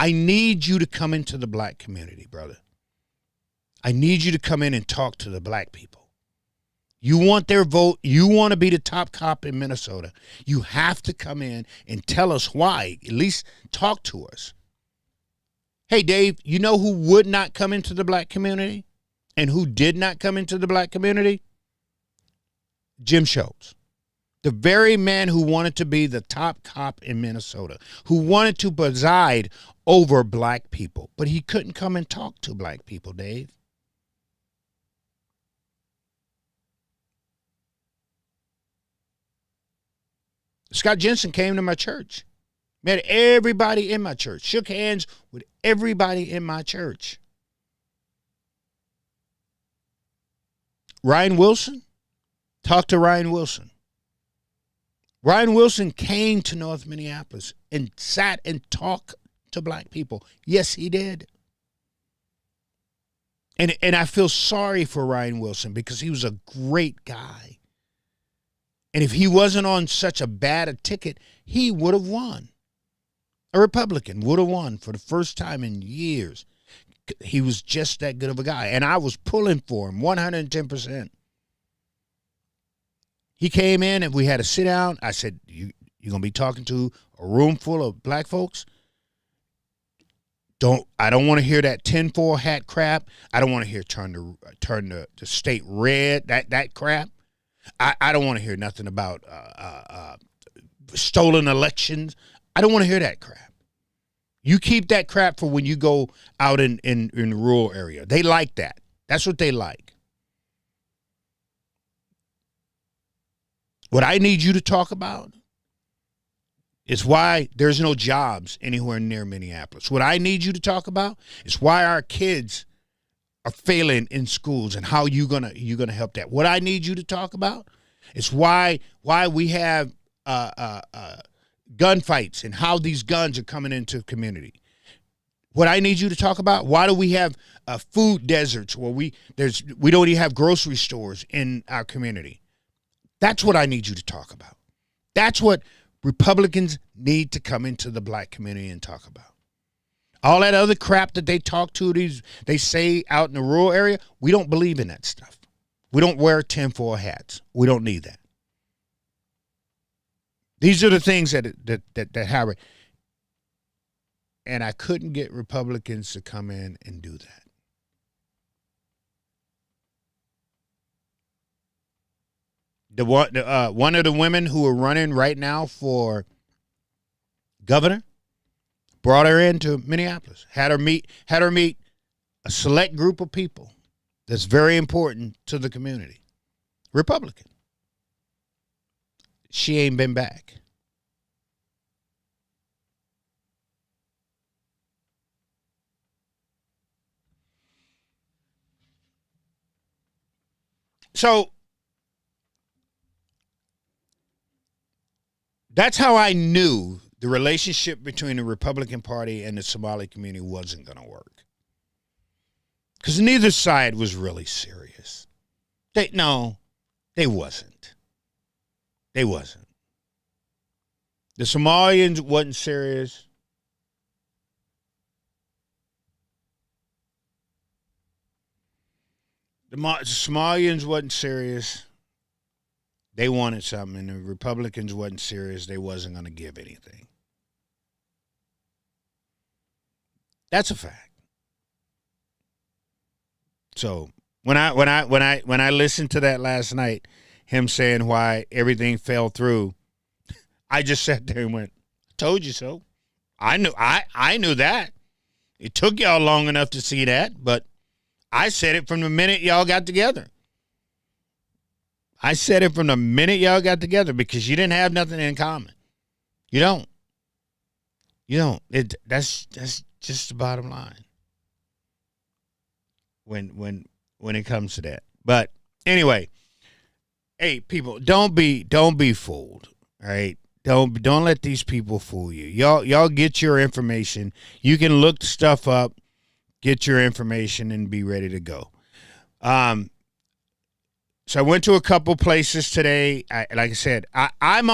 I need you to come into the black community, brother. I need you to come in and talk to the black people. You want their vote. You want to be the top cop in Minnesota. You have to come in and tell us why. At least talk to us. Hey, Dave, you know who would not come into the black community and who did not come into the black community? Jim Schultz. The very man who wanted to be the top cop in Minnesota, who wanted to preside over black people, but he couldn't come and talk to black people, Dave. Scott Jensen came to my church, met everybody in my church, shook hands with everybody in my church. Ryan Wilson, talked to Ryan Wilson. Ryan Wilson came to North Minneapolis and sat and talked to black people. Yes, he did. And I feel sorry for Ryan Wilson because he was a great guy. And if he wasn't on such a bad a ticket, he would have won. A Republican would have won for the first time in years. He was just that good of a guy. And I was pulling for him 110%. He came in and we had to sit down. I said, you're going to be talking to a room full of black folks? I don't want to hear that tinfoil hat crap. I don't want to hear turn the state red, that crap. I don't want to hear nothing about stolen elections. I don't want to hear that crap. You keep that crap for when you go out in the rural area. They like that. That's what they like. What I need you to talk about is why there's no jobs anywhere near Minneapolis. What I need you to talk about is why our kids are failing in schools and how you're gonna help that. What I need you to talk about is why we have gunfights and how these guns are coming into the community. What I need you to talk about, why do we have food deserts where we don't even have grocery stores in our community? That's what I need you to talk about. That's what Republicans need to come into the black community and talk about. All that other crap that they say out in the rural area, we don't believe in that stuff. We don't wear tinfoil hats. We don't need that. These are the things that happen. And I couldn't get Republicans to come in and do that. One of the women who are running right now for governor brought her into Minneapolis, had her meet a select group of people that's very important to the community. Republican. She ain't been back. So that's how I knew the relationship between the Republican Party and the Somali community wasn't going to work. Because neither side was really serious. They wasn't. They wasn't. The Somalians wasn't serious. The Somalians wasn't serious. They wanted something, and the Republicans wasn't serious. They wasn't going to give anything. That's a fact. So when I listened to that last night, him saying why everything fell through, I just sat there and went, "Told you so." I knew that. It took y'all long enough to see that, but I said it from the minute y'all got together. I said it from the minute y'all got together because you didn't have nothing in common. You don't. That's just the bottom line. When it comes to that. But anyway, hey people, don't be fooled. All right. Don't let these people fool you. Y'all get your information. You can look stuff up, get your information, and be ready to go. So I went to a couple places today. Like I said, I'm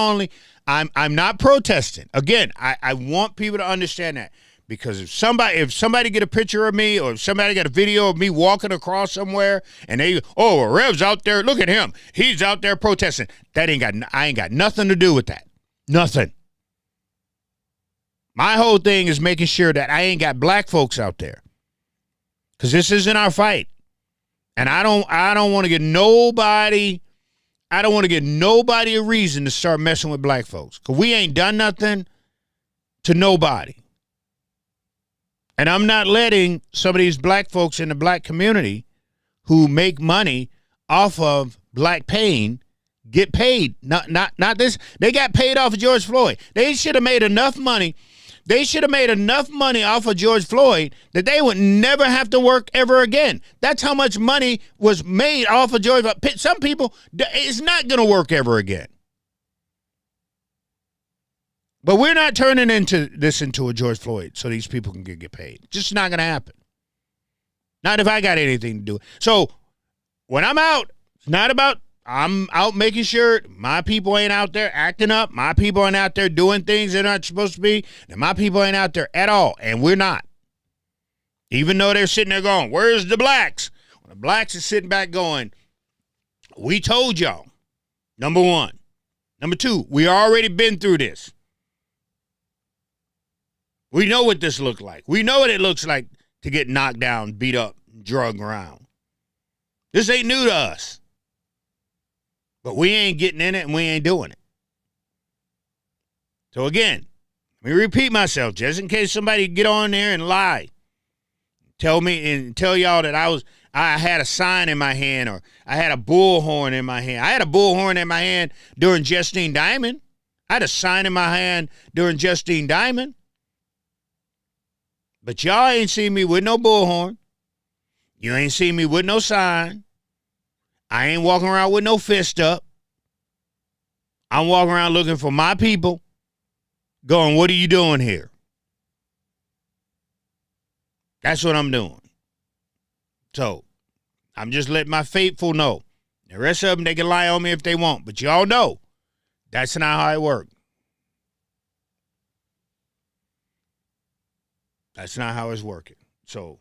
not protesting. Again, I want people to understand that. Because if somebody get a picture of me or if somebody got a video of me walking across somewhere and Rev's out there, look at him. He's out there protesting. I ain't got nothing to do with that. Nothing. My whole thing is making sure that I ain't got black folks out there. Because this isn't our fight. And I don't want to get nobody a reason to start messing with black folks. Because we ain't done nothing to nobody. And I'm not letting some of these black folks in the black community who make money off of black pain get paid. Not this. They got paid off of George Floyd. They should have made enough money. They should have made enough money off of George Floyd that they would never have to work ever again. That's how much money was made off of George. Some people, it's not going to work ever again. But we're not turning this into a George Floyd so these people can get paid. Just not going to happen. Not if I got anything to do. So when I'm out, it's not about I'm out making sure my people ain't out there acting up. My people ain't out there doing things they're not supposed to be. And my people ain't out there at all. And we're not. Even though they're sitting there going, where's the blacks? Well, the blacks are sitting back going, we told y'all. Number one. Number two, we already been through this. We know what this looked like. We know what it looks like to get knocked down, beat up, drugged around. This ain't new to us. But we ain't getting in it and we ain't doing it. So again, let me repeat myself just in case somebody get on there and lie. Tell y'all that I had a sign in my hand or I had a bullhorn in my hand. I had a bullhorn in my hand during Justine Diamond. I had a sign in my hand during Justine Diamond. But y'all ain't seen me with no bullhorn. You ain't seen me with no sign. I ain't walking around with no fist up. I'm walking around looking for my people, going, what are you doing here? That's what I'm doing. So, I'm just letting my faithful know. The rest of them, they can lie on me if they want. But y'all know, that's not how it works. That's not how it's working. So,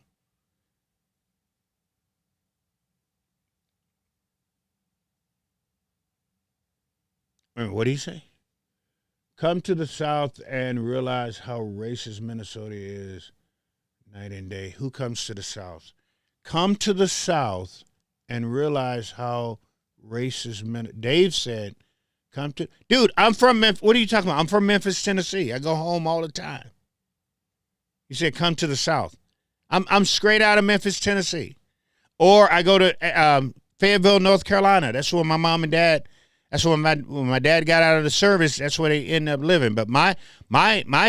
what did he say? Come to the South and realize how racist Minnesota is night and day. Who comes to the South? Come to the South and realize how racist Minnesota. Dave said, come to. Dude, I'm from Memphis. What are you talking about? I'm from Memphis, Tennessee. I go home all the time. He said, come to the South. I'm straight out of Memphis, Tennessee. Or I go to Fayetteville, North Carolina. That's where my mom and dad, when my dad got out of the service, that's where they ended up living. But my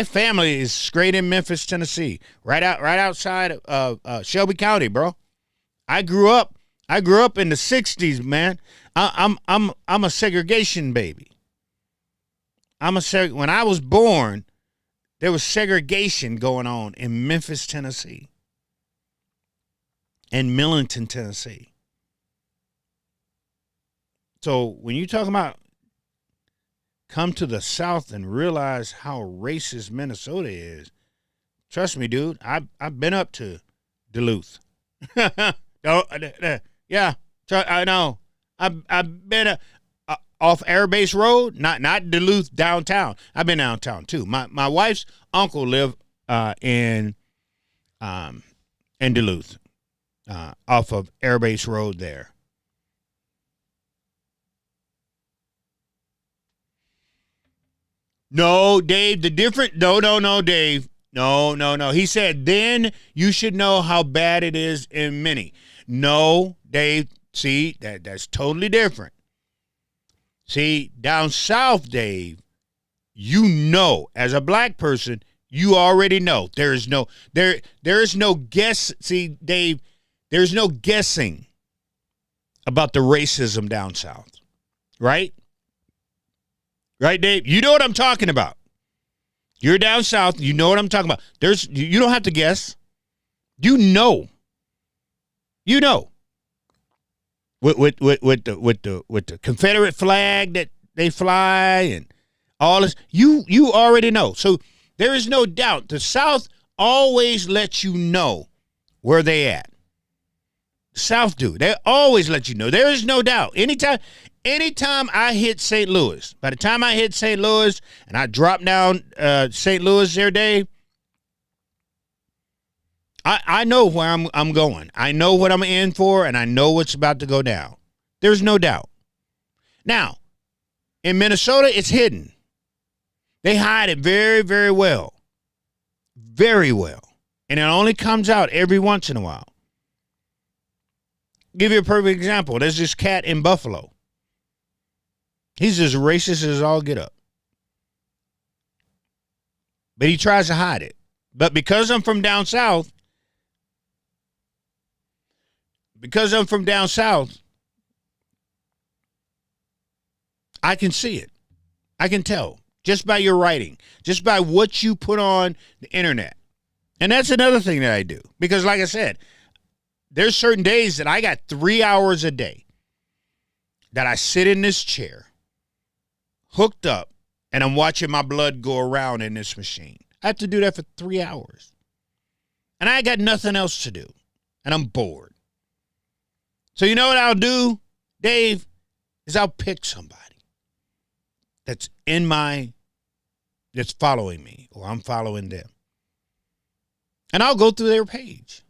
family is straight in Memphis, Tennessee, right outside of Shelby County, bro. I grew up in the 60s, man. I'm a segregation baby. When I was born, there was segregation going on in Memphis, Tennessee, and Millington, Tennessee. So when you talk about come to the South and realize how racist Minnesota is, trust me, dude, I've been up to Duluth. Yeah, I know. I've been off Air Base Road, not Duluth downtown. I've been downtown too. My wife's uncle lived in Duluth. off of Airbase Road there. No, Dave, no, Dave. No. He said, then you should know how bad it is in many. No, Dave, see, that's totally different. See, down south, Dave, you know, as a black person, you already know. There is no guess. See, Dave, there's no guessing about the racism down south. Right? Right, Dave? You know what I'm talking about. You're down south. You know what I'm talking about. You don't have to guess. You know. You know. With the Confederate flag that they fly and all this, you already know. So there is no doubt. The South always lets you know where they at. The South do. They always let you know. There is no doubt. Anytime I hit St. Louis, by the time I hit St. Louis and I drop down St. Louis there, Dave, I know where I'm going. I know what I'm in for, and I know what's about to go down. There's no doubt. Now, in Minnesota, it's hidden. They hide it very, very well. Very well. And it only comes out every once in a while. Give you a perfect example. There's this cat in Buffalo. He's as racist as all get up. But he tries to hide it. But because I'm from down south, I can see it. I can tell just by your writing, just by what you put on the internet. And that's another thing that I do. Because like I said, there's certain days that I got 3 hours a day that I sit in this chair, hooked up, and I'm watching my blood go around in this machine. I have to do that for 3 hours. And I got nothing else to do. And I'm bored. So you know what I'll do, Dave, is I'll pick somebody that's following me, or I'm following them. And I'll go through their page.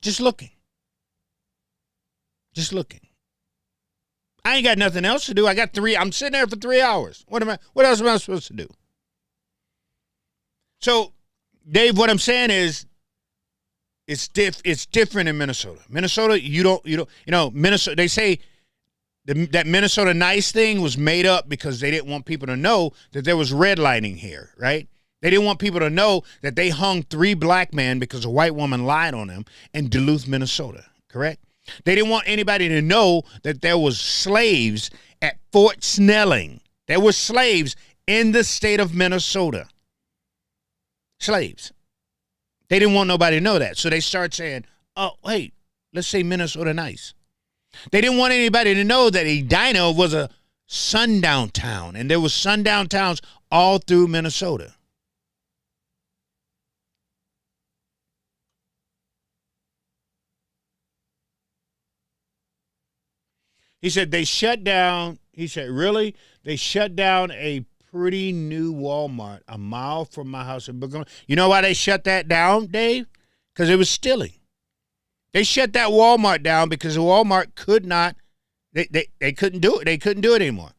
Just looking. I ain't got nothing else to do. I'm sitting there for 3 hours. What else am I supposed to do? So, Dave, what I'm saying is, it's different in Minnesota. Minnesota, Minnesota, they say that Minnesota nice thing was made up because they didn't want people to know that there was redlining here, right? They didn't want people to know that they hung 3 black men because a white woman lied on them in Duluth, Minnesota, correct? They didn't want anybody to know that there was slaves at Fort Snelling. There were slaves in the state of Minnesota. Slaves. They didn't want nobody to know that. So they start saying, oh, hey, let's say Minnesota nice. They didn't want anybody to know that Edina was a sundown town. And there was sundown towns all through Minnesota. He said they shut down. He said, really? They shut down a pretty new Walmart a mile from my house in Brooklyn. You know why they shut that down, Dave? Because it was stealing. They shut that Walmart down because the Walmart could not, they couldn't do it. They couldn't do it anymore.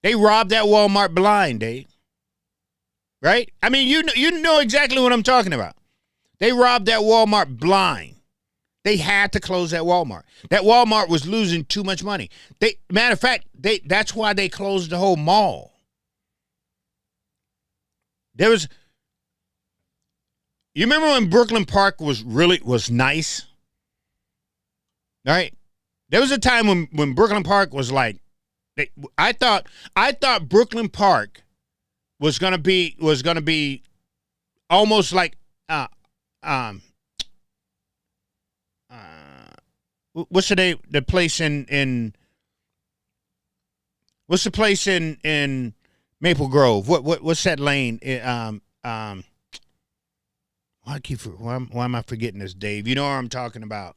They robbed that Walmart blind, Dave. Right? I mean, you know exactly what I'm talking about. They robbed that Walmart blind. They had to close that Walmart. That Walmart was losing too much money. Matter of fact, that's why they closed the whole mall. You remember when Brooklyn Park was nice? All right. There was a time when Brooklyn Park was like, I thought Brooklyn Park was gonna be almost like what's the place in what's the place in Maple Grove? What's that lane? Why am I forgetting this, Dave? You know what I'm talking about.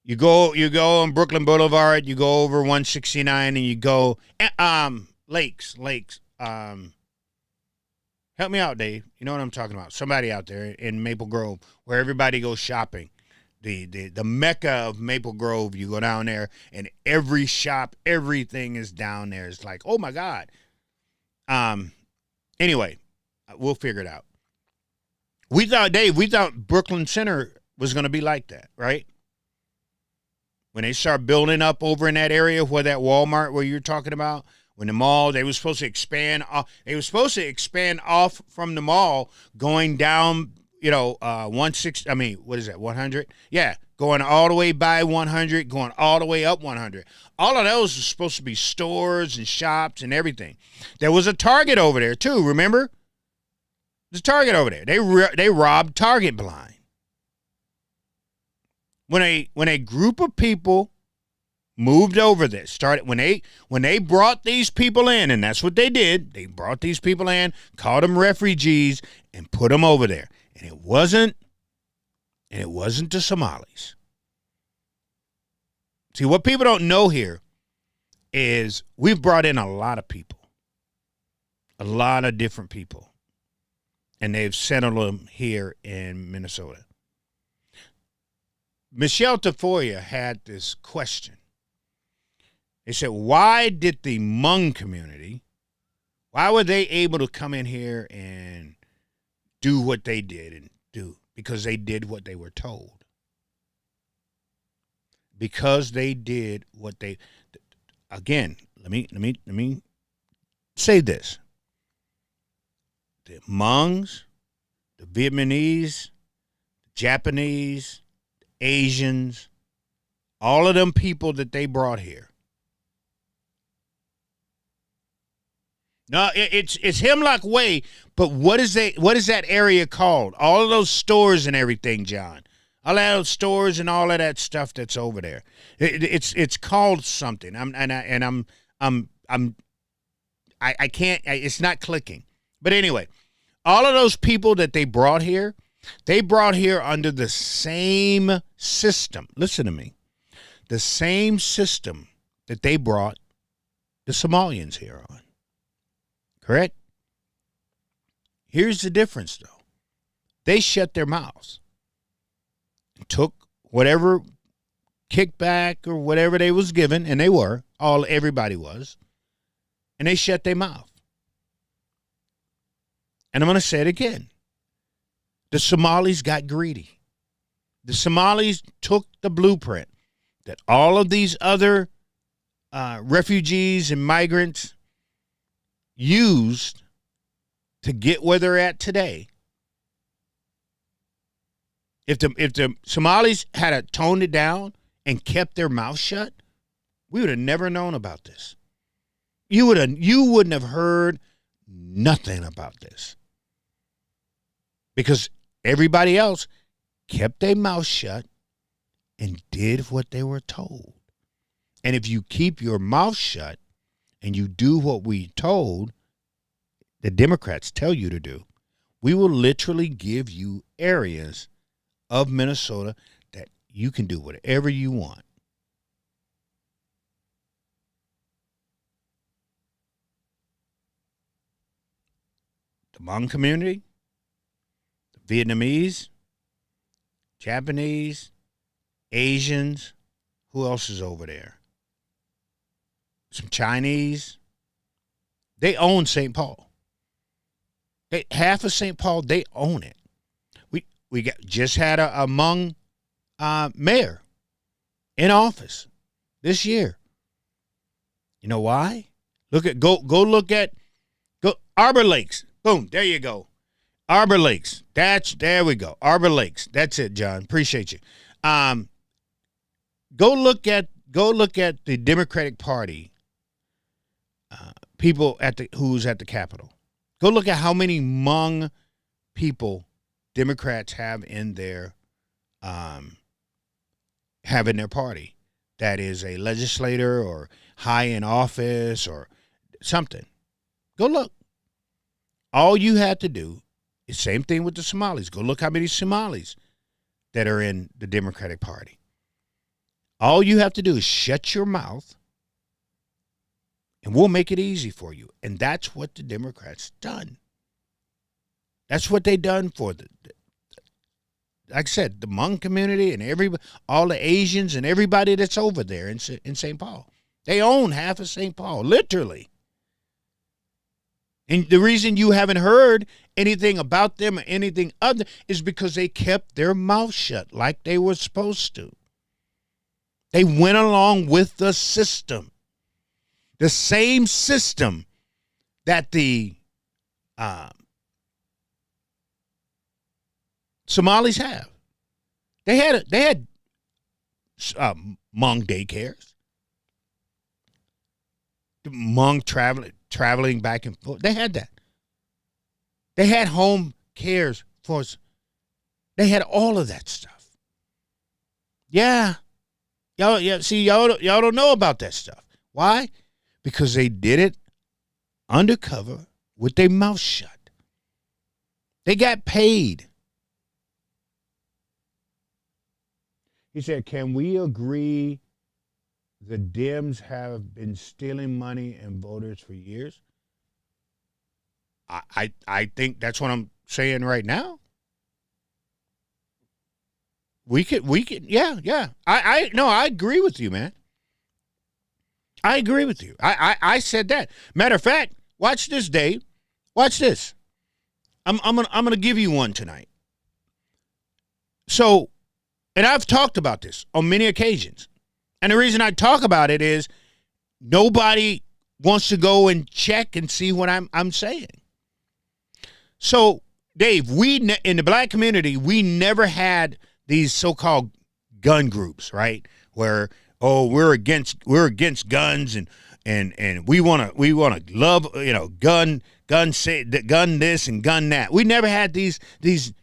You go on Brooklyn Boulevard, you go over 169 and you go Lakes. Help me out, Dave. You know what I'm talking about. Somebody out there in Maple Grove where everybody goes shopping. The mecca of Maple Grove, you go down there and every shop, everything is down there. It's like, oh my God. Anyway, we'll figure it out. We thought Brooklyn Center was going to be like that, right? When they start building up over in that area where that Walmart where you're talking about, when the mall, they were supposed to expand off. They were supposed to expand off from the mall, going down, 160. I mean, what is that? 100? Yeah, going all the way by 100, going all the way up 100. All of those are supposed to be stores and shops and everything. There was a Target over there too. Remember? There's a Target over there. They robbed Target blind. When a group of people moved over there, when they brought these people in, and that's what they did. They brought these people in, called them refugees, and put them over there. And it wasn't the Somalis. See, what people don't know here is we've brought in a lot of people, a lot of different people, and they've settled them here in Minnesota. Michelle Tafoya had this question. They said, why did the Hmong community, why were they able to come in here and do what they did and do? Because they did what they were told. Because they did what they, again, let me say this. The Hmongs, the Vietnamese, the Japanese, Asians, all of them people that they brought here. No, it's Hemlock Way, but what is that area called? All of those stores and everything, John. All of those stores and all of that stuff that's over there. It's called something. I can't. It's not clicking. But anyway, all of those people that they brought here under the same system. Listen to me. The same system that they brought the Somalians here on. Correct? Here's the difference, though. They shut their mouths. Took whatever kickback or whatever they was given, and everybody was, and they shut their mouth. And I'm going to say it again. The Somalis got greedy. The Somalis took the blueprint that all of these other refugees and migrants used to get where they're at today. If the Somalis had toned it down and kept their mouth shut, we would have never known about this. You wouldn't have heard nothing about this. Because everybody else kept their mouth shut and did what they were told. And if you keep your mouth shut and you do what we told, the Democrats tell you to do, we will literally give you areas of Minnesota that you can do whatever you want. The Hmong community, the Vietnamese, Japanese, Asians, who else is over there? Some Chinese. They own St. Paul. Half of St. Paul, they own it. We just had a Hmong mayor in office this year. You know why? Go look at Arbor Lakes. Boom, there you go. Arbor Lakes. There we go. Arbor Lakes. That's it, John. Appreciate you. Go look at the Democratic Party people who's at the Capitol. Go look at how many Hmong people Democrats have in their party. That is a legislator or high in office or something. Go look. All you had to do is same thing with the Somalis. Go look how many Somalis that are in the Democratic Party. All you have to do is shut your mouth and we'll make it easy for you. And that's what the Democrats done. That's what they done for like I said, the Hmong community and all the Asians and everybody that's over there in St. Paul. They own half of St. Paul, literally. And the reason you haven't heard anything about them or anything other is because they kept their mouth shut like they were supposed to. They went along with the system. The same system that the Somalis have. They had Hmong daycares. Hmong traveling back and forth. They had that. They had home cares for us. They had all of that stuff. Yeah. Y'all don't know about that stuff. Why? Because they did it undercover with their mouth shut. They got paid. He said, can we agree the Dems have been stealing money and voters for years? I think that's what I'm saying right now. We could, yeah. I agree with you, man. I agree with you. I said that. Matter of fact, watch this, Dave. Watch this. I'm gonna give you one tonight. So, and I've talked about this on many occasions. And the reason I talk about it is nobody wants to go and check and see what I'm saying. So, Dave, in the black community, we never had these so-called gun groups, right? Where we're against guns and we want to love, gun this and gun that. We never had these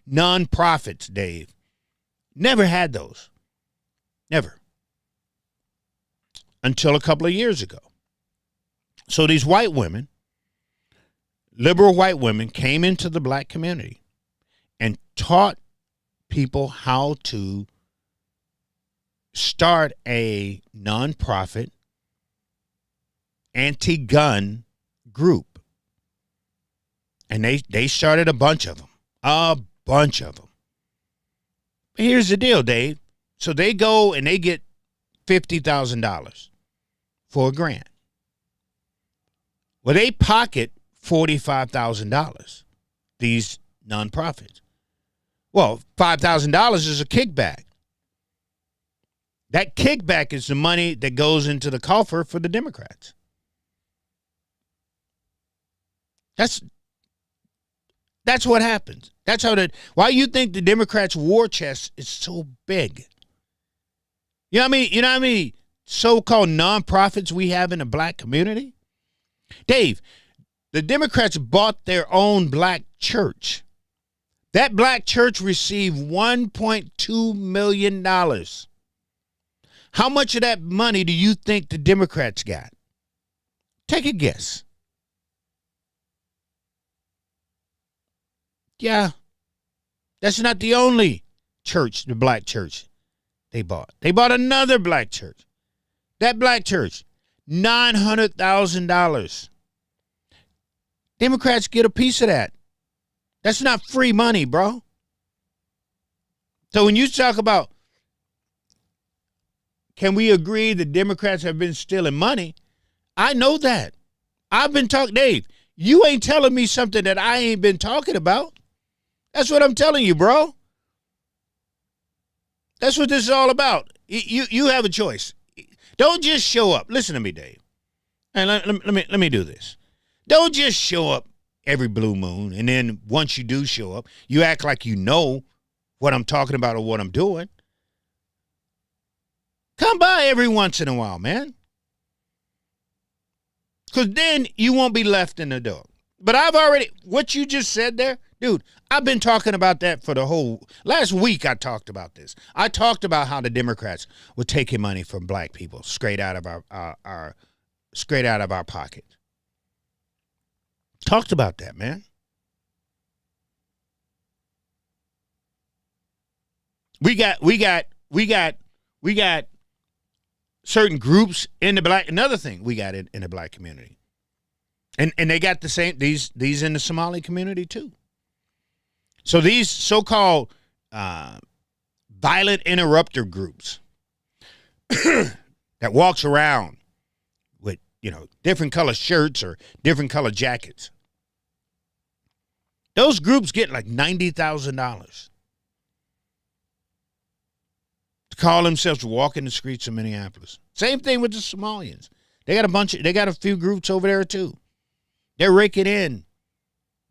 non-profits, Dave. Never had those. Never. Until a couple of years ago. So these white women, liberal white women, came into the black community and taught people how to start a nonprofit anti-gun group. And they started a bunch of them. Here's the deal, Dave. So they go and they get $50,000 for a grant. Well, they pocket $45,000, these nonprofits. Well, $5,000 is a kickback. That kickback is the money that goes into the coffer for the Democrats. That's what happens. That's how why you think the Democrats' war chest is so big. You know what I mean? So-called nonprofits we have in the black community? Dave, the Democrats bought their own black church. That black church received $1.2 million. How much of that money do you think the Democrats got? Take a guess. Yeah, that's not the only church, the black church they bought. They bought another black church. That black church, $900,000. Democrats get a piece of that. That's not free money, bro. So when you talk about, can we agree the Democrats have been stealing money? I know that. I've been talking, Dave, you ain't telling me something that I ain't been talking about. That's what I'm telling you, bro. That's what this is all about. You have a choice. Don't just show up. Listen to me, Dave. And let me do this. Don't just show up every blue moon, and then once you do show up, you act like you know what I'm talking about or what I'm doing. Come by every once in a while, man. Because then you won't be left in the dark. But what you just said there, dude, I've been talking about that for last week I talked about this. I talked about how the Democrats were taking money from black people straight out of our pocket. Talked about that, man. We got certain groups in the black. Another thing we got in the black community, and they got the same these in the Somali community too. So these so-called violent interrupter groups that walks around with, different color shirts or different color jackets. Those groups get like $90,000 to call themselves walking the streets of Minneapolis. Same thing with the Somalians. They got a few groups over there too. They're raking in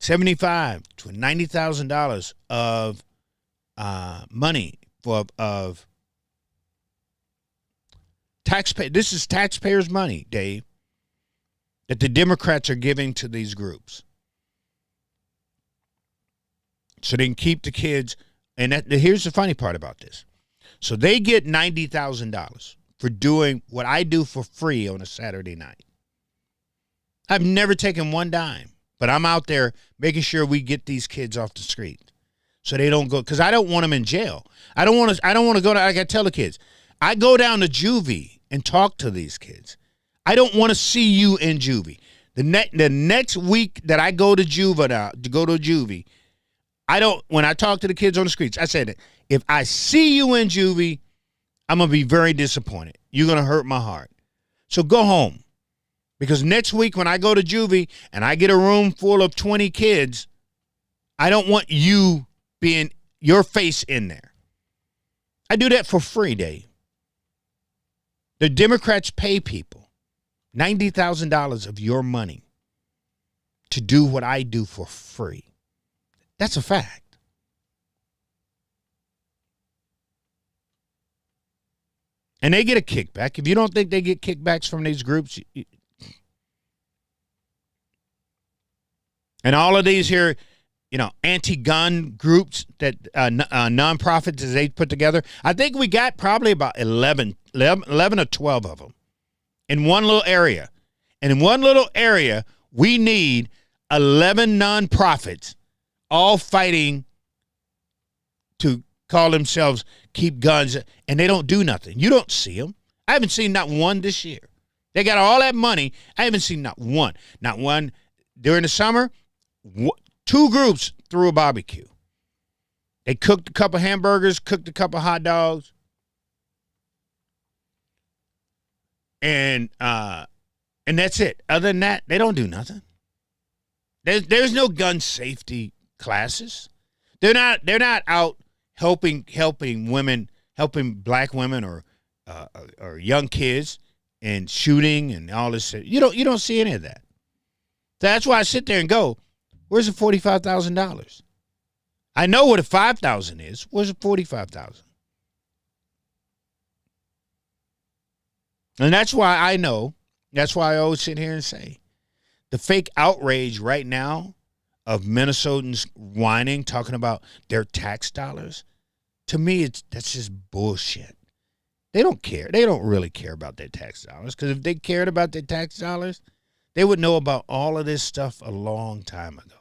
$75,000 to $90,000 of money of taxpayer. This is taxpayers' money, Dave, that the Democrats are giving to these groups, so they can keep the kids. And here's the funny part about this: so they get $90,000 for doing what I do for free on a Saturday night. I've never taken one dime, but I'm out there making sure we get these kids off the street so they don't go, because I don't want them in jail. I don't want to go to, like I tell the kids, I go down to juvie and talk to these kids. I don't want to see you in juvie. The next week that I go to juvie, when I talk to the kids on the streets, I said, if I see you in juvie, I'm going to be very disappointed. You're going to hurt my heart. So go home. Because next week when I go to juvie and I get a room full of 20 kids, I don't want you being your face in there. I do that for free, Dave. The Democrats pay people $90,000 of your money to do what I do for free. That's a fact. And they get a kickback. If you don't think they get kickbacks from these groups, and all of these here, anti-gun groups that nonprofits as they put together, I think we got probably about 11 or 12 of them in one little area. And in one little area, we need 11 nonprofits all fighting to call themselves keep guns, and they don't do nothing. You don't see them. I haven't seen not one this year. They got all that money. I haven't seen not one. Not one during the summer. 2 groups threw a barbecue. They cooked a couple hamburgers, cooked a couple hot dogs, and that's it. Other than that, they don't do nothing. There's no gun safety classes. They're not out helping women, helping black women or young kids and shooting and all this. You don't see any of that. That's why I sit there and go, where's the $45,000? I know what a $5,000 is. Where's the $45,000? And that's why I know. That's why I always sit here and say, the fake outrage right now of Minnesotans whining, talking about their tax dollars, to me, that's just bullshit. They don't care. They don't really care about their tax dollars, because if they cared about their tax dollars, they would know about all of this stuff a long time ago.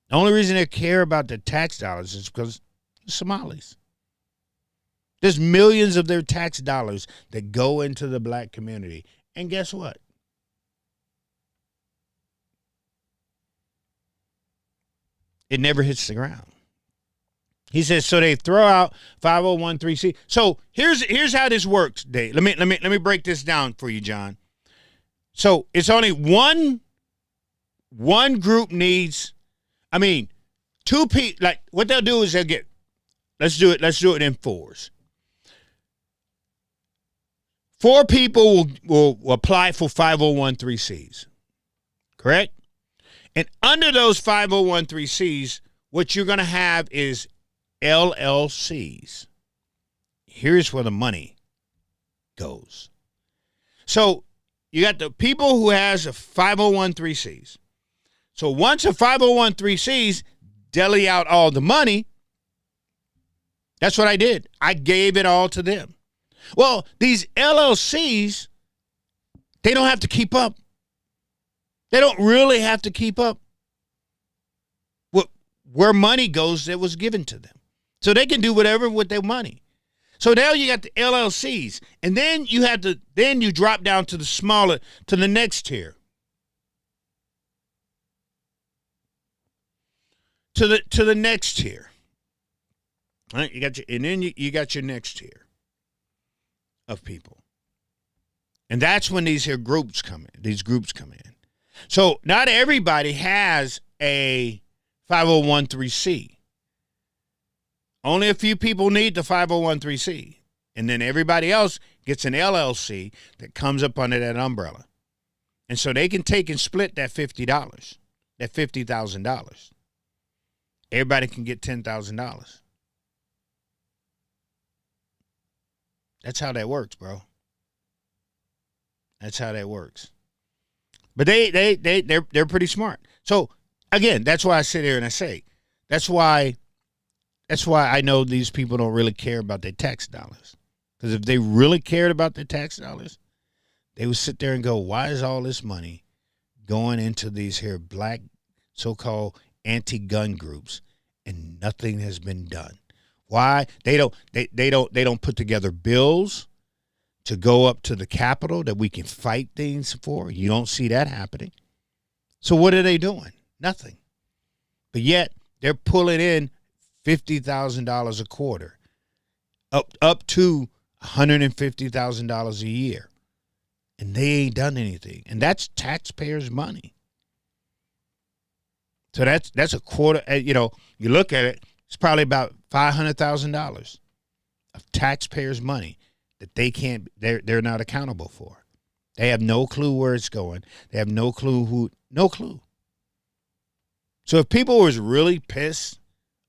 The only reason they care about their tax dollars is because the Somalis. There's millions of their tax dollars that go into the black community. And guess what? It never hits the ground. He says, so they throw out 501(c). So here's how this works, Dave. Let me break this down for you, John. So it's only one group needs, 2 people. Like what they'll do is they'll get. Let's do it in 4s. 4 people will apply for 501(c)s. Correct? And under those 501(c)s, what you're going to have is LLCs. Here's where the money goes. So you got the people who has a 501(c)s. So once a 501(c)s deli out all the money, that's what I did. I gave it all to them. Well, these LLCs, they don't have to keep up. They don't really have to keep up where money goes that was given to them. So they can do whatever with their money. So now you got the LLCs, and then you drop down to to the next tier. to the next tier. Right? You got your, and then you got your next tier of people. And that's when these groups come in. So not everybody has a 501c. Only a few people need the 501c. And then everybody else gets an LLC that comes up under that umbrella. And so they can take and split that $50, that $50,000. Everybody can get $10,000. That's how that works, bro. That's how that works. But they're pretty smart. So again, that's why I sit here and I say, that's why I know these people don't really care about their tax dollars. Because if they really cared about their tax dollars, they would sit there and go, why is all this money going into these here black so-called anti-gun groups and nothing has been done? Why? They don't put together bills to go up to the Capitol that we can fight things for. You don't see that happening. So what are they doing? Nothing. But yet they're pulling in $50,000 a quarter, up to $150,000 a year. And they ain't done anything. And that's taxpayers' money. So that's a quarter. You look at it, it's probably about $500,000 of taxpayers' money that they're not accountable for. They have no clue where it's going. They have no clue no clue. So if people was really pissed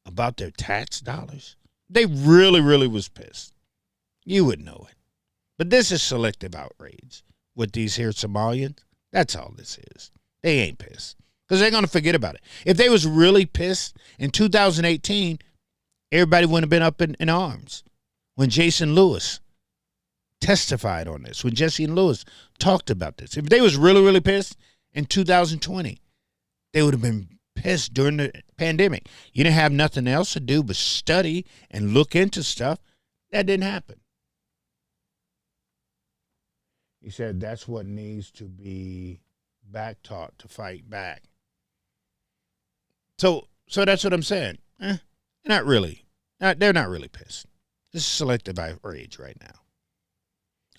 about their tax dollars, they really, really was pissed, you would know it. But this is selective outrage with these here Somalians. That's all this is. They ain't pissed because they're going to forget about it. If they was really pissed in 2018, everybody wouldn't have been up in arms when Jason Lewis testified on this, when Jesse and Lewis talked about this. If they was really, really pissed in 2020, they would have been pissed during the pandemic. You didn't have nothing else to do but study and look into stuff. That didn't happen. He said that's what needs to be back taught to fight back. So that's what I'm saying. Not really. They're not really pissed. This is selective outrage right now.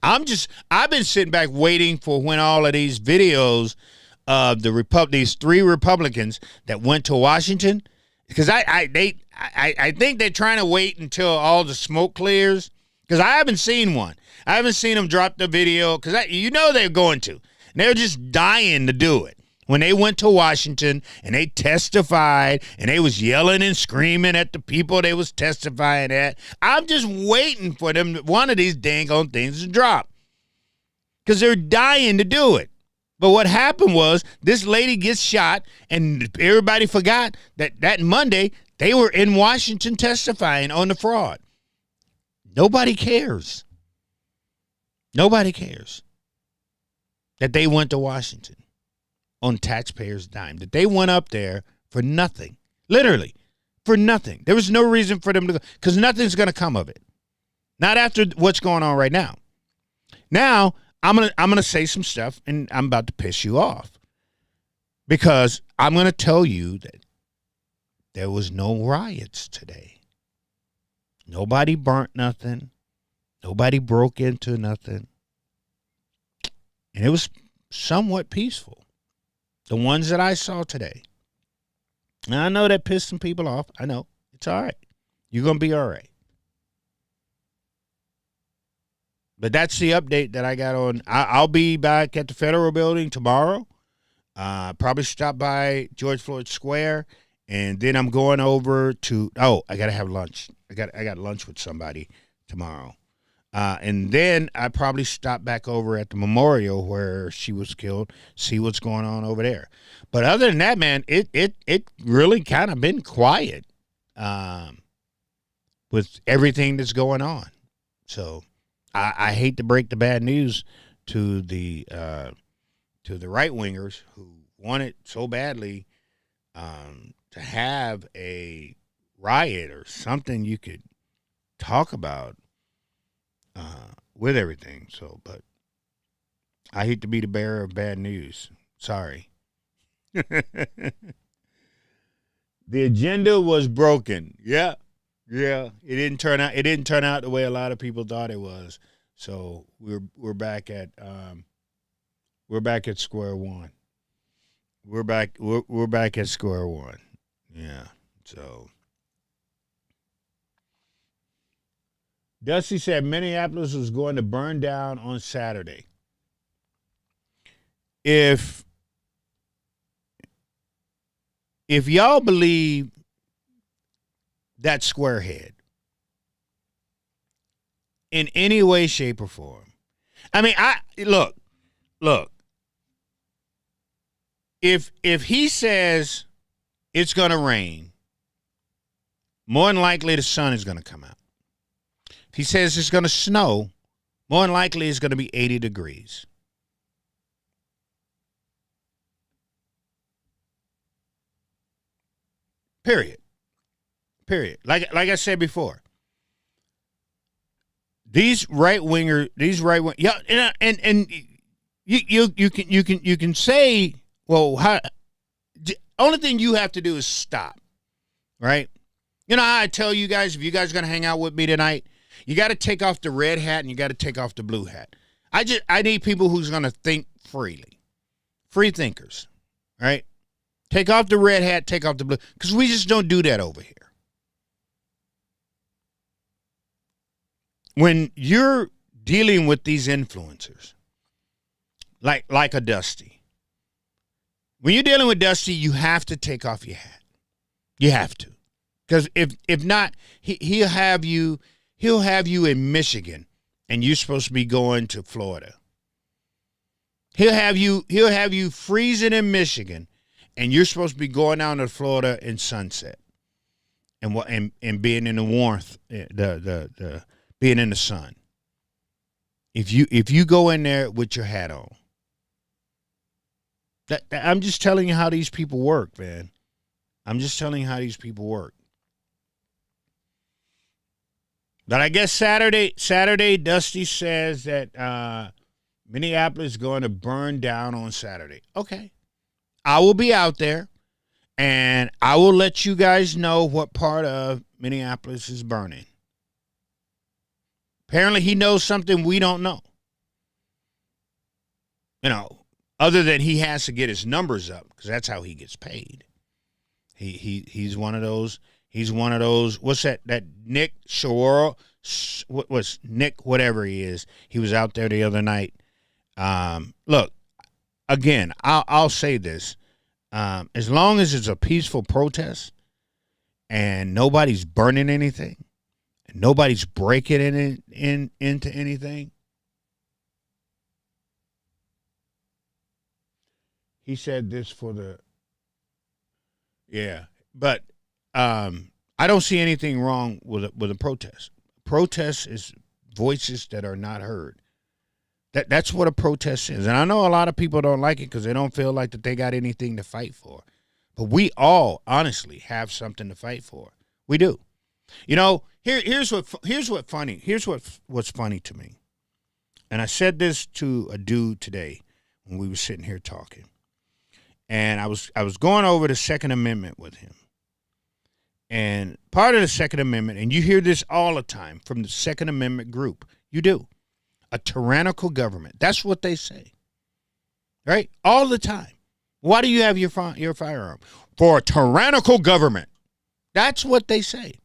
I've been sitting back waiting for when all of these videos of these three Republicans that went to Washington, because I think they're trying to wait until all the smoke clears, because I haven't seen one. I haven't seen them drop the video, because they're going to. And they're just dying to do it. When they went to Washington and they testified and they was yelling and screaming at the people they was testifying at, I'm just waiting for them, one of these dang on things to drop, because they're dying to do it. But what happened was this lady gets shot, and everybody forgot that Monday they were in Washington testifying on the fraud. Nobody cares. Nobody cares that they went to Washington on taxpayers' dime, that they went up there for nothing, literally for nothing. There was no reason for them to go, because nothing's going to come of it. Not after what's going on right now. Now, I'm gonna say some stuff, and I'm about to piss you off, because I'm going to tell you that there was no riots today. Nobody burnt nothing. Nobody broke into nothing. And it was somewhat peaceful. The ones that I saw today. Now, I know that pissed some people off. I know. It's all right. You're going to be all right. But that's the update that I got on. I'll be back at the Federal Building tomorrow. Probably stop by George Floyd Square. And then I'm going over to, I got to have lunch. I got lunch with somebody tomorrow. And then I probably stop back over at the memorial where she was killed, see what's going on over there. But other than that, man, it really kind of been quiet with everything that's going on. So I hate to break the bad news to the right wingers who want it so badly to have a riot or something you could talk about with everything. So, but I hate to be the bearer of bad news. Sorry. The agenda was broken. Yeah. Yeah. It didn't turn out the way a lot of people thought it was. So we're back at square one. We're back at square one. Yeah. So Dusty said Minneapolis was going to burn down on Saturday. If y'all believe that squarehead in any way, shape, or form, I mean, look. If he says it's going to rain, more than likely the sun is going to come out. If he says it's going to snow, more than likely it's going to be 80 degrees. Period. Like I said before, these right wing, yeah, and you can say, well, how? Only thing you have to do is stop, right? You know how I tell you guys, if you guys are gonna hang out with me tonight, you got to take off the red hat and you got to take off the blue hat. I need people who's gonna think freely, free thinkers, right? Take off the red hat, take off the blue, because we just don't do that over here. When you're dealing with these influencers, like a Dusty, when you're dealing with Dusty, you have to take off your hat. You have to, because if not, he'll have you in Michigan, and you're supposed to be going to Florida. He'll have you freezing in Michigan, and you're supposed to be going down to Florida in sunset, and being in the warmth, the being in the sun. If you go in there with your hat on, I'm just telling you how these people work, man. I'm just telling you how these people work. But I guess Saturday, Dusty says that Minneapolis is going to burn down on Saturday. Okay. I will be out there, and I will let you guys know what part of Minneapolis is burning. Apparently, he knows something we don't know. You know, other than he has to get his numbers up, because that's how he gets paid. He's one of those. He's one of those. What's that Nick Shawara? What was Nick? Whatever he is. He was out there the other night. Look, again, I'll say this. As long as it's a peaceful protest and nobody's burning anything, and nobody's breaking into anything. He said this for the, yeah, but I don't see anything wrong with a protest. Protest is voices that are not heard. That's what a protest is. And I know a lot of people don't like it because they don't feel like that they got anything to fight for. But we all honestly have something to fight for. We do. You know, here's what's funny to me. And I said this to a dude today when we were sitting here talking. And I was going over the Second Amendment with him. And part of the Second Amendment, and you hear this all the time from the Second Amendment group. You do. A tyrannical government. That's what they say. Right? All the time. Why do you have your firearm? For a tyrannical government. That's what they say.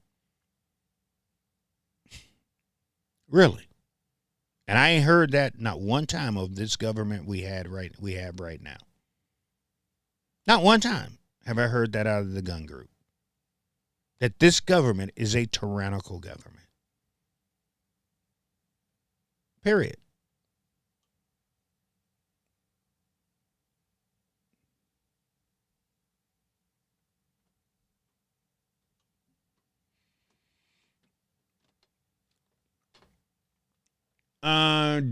Really. And I ain't heard that not one time of this government we have right now. Not one time have I heard that out of the gun group. That this government is a tyrannical government. Period.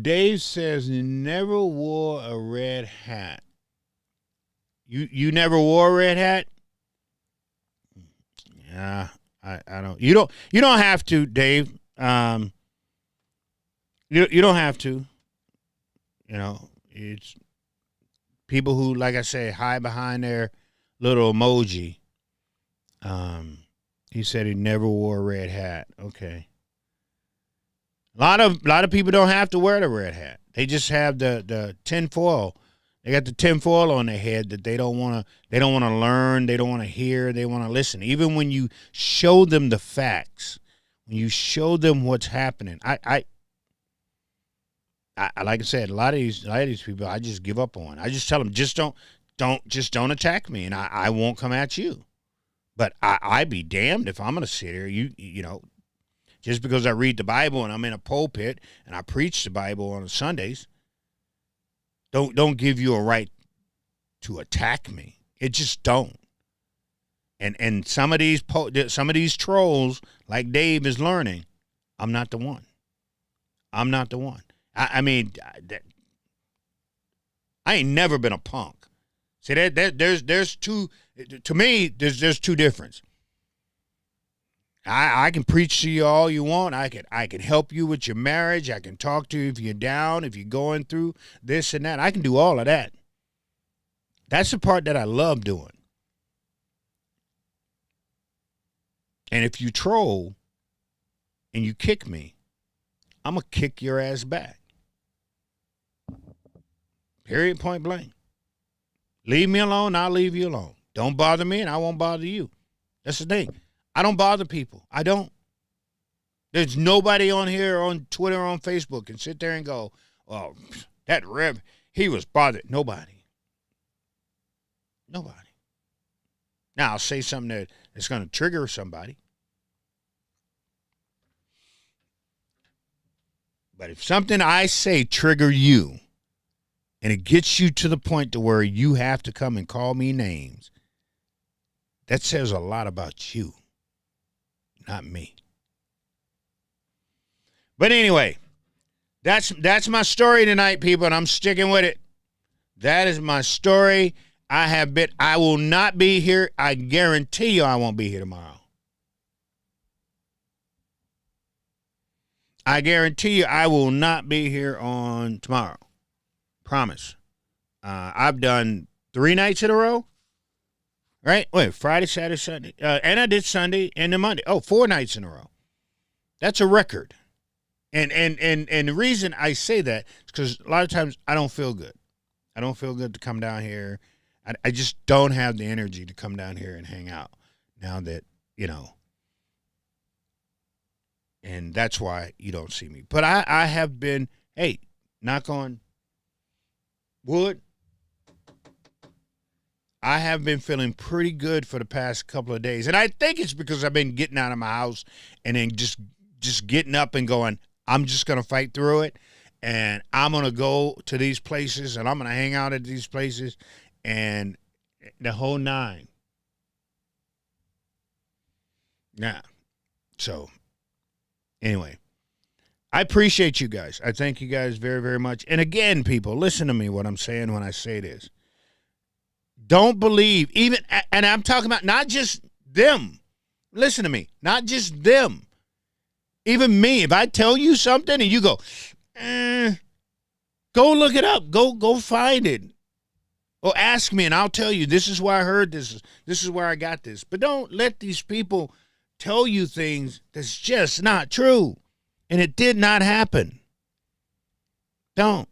Dave says never wore a red hat. You never wore a red hat? Yeah, I don't. You don't have to, Dave. You don't have to. You know, it's people who, like I say, hide behind their little emoji. He said he never wore a red hat. Okay. A lot of people don't have to wear the red hat. They just have the tin foil. They got the tin foil on their head that they don't want to learn, they don't want to hear, they want to listen. Even when you show them the facts, when you show them what's happening. I like I said, a lot of these people I just give up on. I just tell them just don't attack me and I won't come at you. But I be damned if I'm going to sit here you know, just because I read the Bible and I'm in a pulpit and I preach the Bible on Sundays, don't give you a right to attack me. It just don't. And some of these trolls, like Dave is learning, I'm not the one. I'm not the one. I mean, I ain't never been a punk. See there's two. To me, there's two differences. I can preach to you all you want. I can help you with your marriage. I can talk to you if you're down, if you're going through this and that. I can do all of that. That's the part that I love doing. And if you troll and you kick me, I'm going to kick your ass back. Period, point blank. Leave me alone, I'll leave you alone. Don't bother me and I won't bother you. That's the thing. I don't bother people. I don't. There's nobody on here, on Twitter, on Facebook, can sit there and go, oh, that Rev, he was bothered. Nobody. Now, I'll say something that's going to trigger somebody. But if something I say trigger you, and it gets you to the point to where you have to come and call me names, that says a lot about you. Not me. But anyway, that's my story tonight, people, and I'm sticking with it. That is my story. I will not be here. I guarantee you I won't be here tomorrow. I guarantee you I will not be here on tomorrow. Promise. I've done 3 nights in a row. Right? Wait, Friday, Saturday, Sunday. And I did Sunday and then Monday. 4 nights in a row. That's a record. And the reason I say that is because a lot of times I don't feel good. I don't feel good to come down here. I just don't have the energy to come down here and hang out now that, you know. And that's why you don't see me. But I have been, hey, knock on wood. I have been feeling pretty good for the past couple of days. And I think it's because I've been getting out of my house and then just getting up and going, I'm just going to fight through it. And I'm going to go to these places and I'm going to hang out at these places and the whole 9. Yeah. So, anyway, I appreciate you guys. I thank you guys very, very much. And again, people, listen to me what I'm saying when I say this. Don't believe, and I'm talking about not just them. Listen to me, not just them. Even me, if I tell you something and you go, go look it up. Go find it. Or ask me and I'll tell you, this is where I heard this. This is where I got this. But don't let these people tell you things that's just not true. And it did not happen. Don't.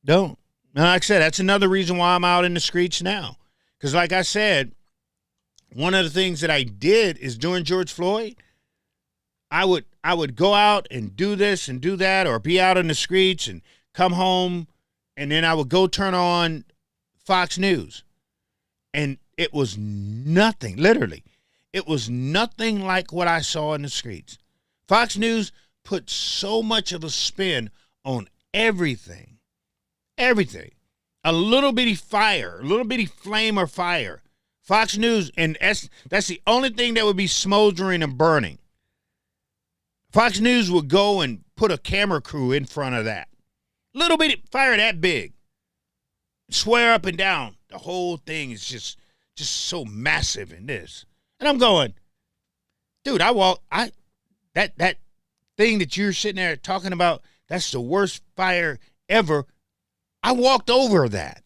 Now, like I said, that's another reason why I'm out in the streets now. Because like I said, one of the things that I did is during George Floyd, I would go out and do this and do that or be out in the streets and come home and then I would go turn on Fox News. And it was nothing, literally. It was nothing like what I saw in the streets. Fox News put so much of a spin on everything. Everything. A little bitty fire, a little bitty flame or fire. Fox News, and that's the only thing that would be smoldering and burning. Fox News would go and put a camera crew in front of that. Little bitty fire that big. Swear up and down. The whole thing is just so massive in this. And I'm going, dude, that thing that you're sitting there talking about, that's the worst fire ever. I walked over that.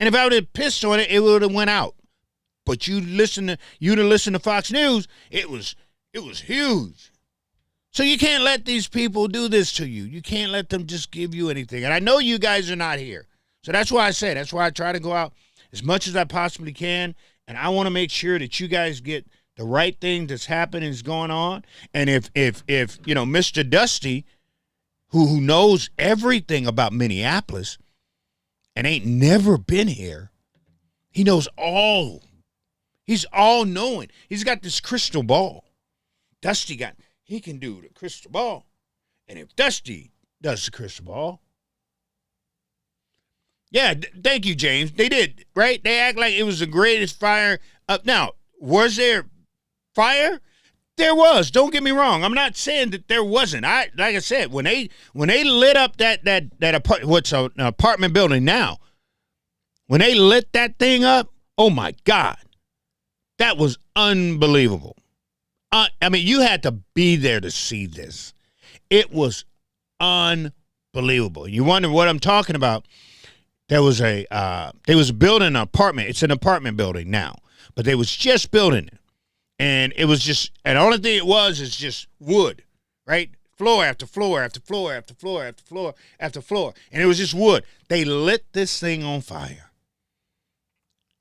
And if I would have pissed on it, it would have went out. But you'd listen to Fox News, it was huge. So you can't let these people do this to you. You can't let them just give you anything. And I know you guys are not here. So that's why I try to go out as much as I possibly can. And I want to make sure that you guys get the right thing that's happening is going on. And if Mr. Dusty, who knows everything about Minneapolis and ain't never been here, he knows all. He's all-knowing. He's got this crystal ball. He can do the crystal ball. And if Dusty does the crystal ball, yeah, thank you, James. They did, right? They act like it was the greatest fire up. Now, was there fire? There was. Don't get me wrong. I'm not saying that there wasn't. Like I said, when they lit up that what's an apartment building now, when they lit that thing up, oh my God. That was unbelievable. I mean, you had to be there to see this. It was unbelievable. You wonder what I'm talking about. They was building an apartment. It's an apartment building now, but they was just building it. And it was just, and the only thing it was is just wood, right? Floor after floor after floor after floor after floor after floor. And it was just wood. They lit this thing on fire.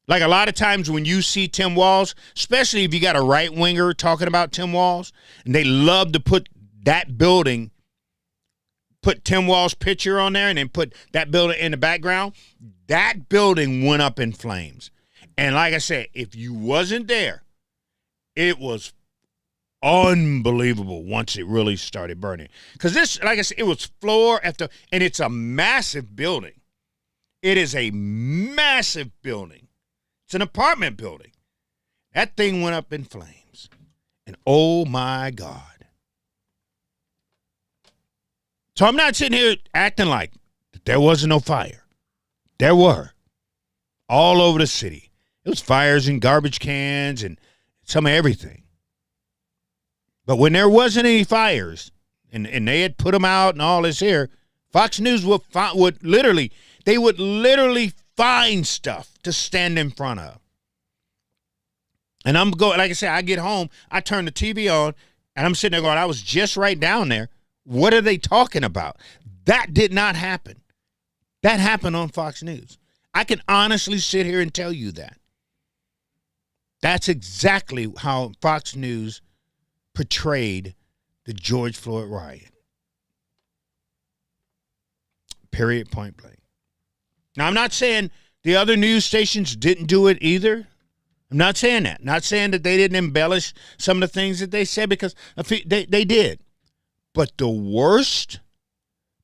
Like a lot of times when you see Tim Walz, especially if you got a right-winger talking about Tim Walz, and they love to put that building, put Tim Walz's picture on there and then put that building in the background, that building went up in flames. And like I said, if you wasn't there, it was unbelievable once it really started burning. Because this, like I said, it was floor after, and it's a massive building. It is a massive building. It's an apartment building. That thing went up in flames. And oh my God. So I'm not sitting here acting like there wasn't no fire. There were. All over the city. It was fires in garbage cans and some of everything. But when there wasn't any fires and they had put them out and all this here, Fox News would literally find stuff to stand in front of. And I'm going, like I said, I get home, I turn the TV on, and I'm sitting there going, I was just right down there. What are they talking about? That did not happen. That happened on Fox News. I can honestly sit here and tell you that. That's exactly how Fox News portrayed the George Floyd riot. Period, point blank. Now, I'm not saying the other news stations didn't do it either. I'm not saying that. Not saying that they didn't embellish some of the things that they said, because they did. But the worst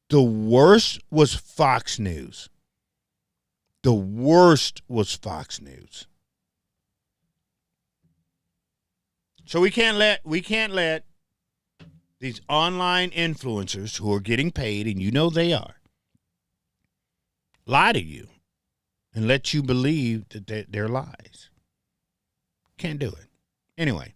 was Fox News. The worst was Fox News. So we can't let these online influencers who are getting paid, and you know they are, lie to you and let you believe that they're lies. Can't do it. Anyway,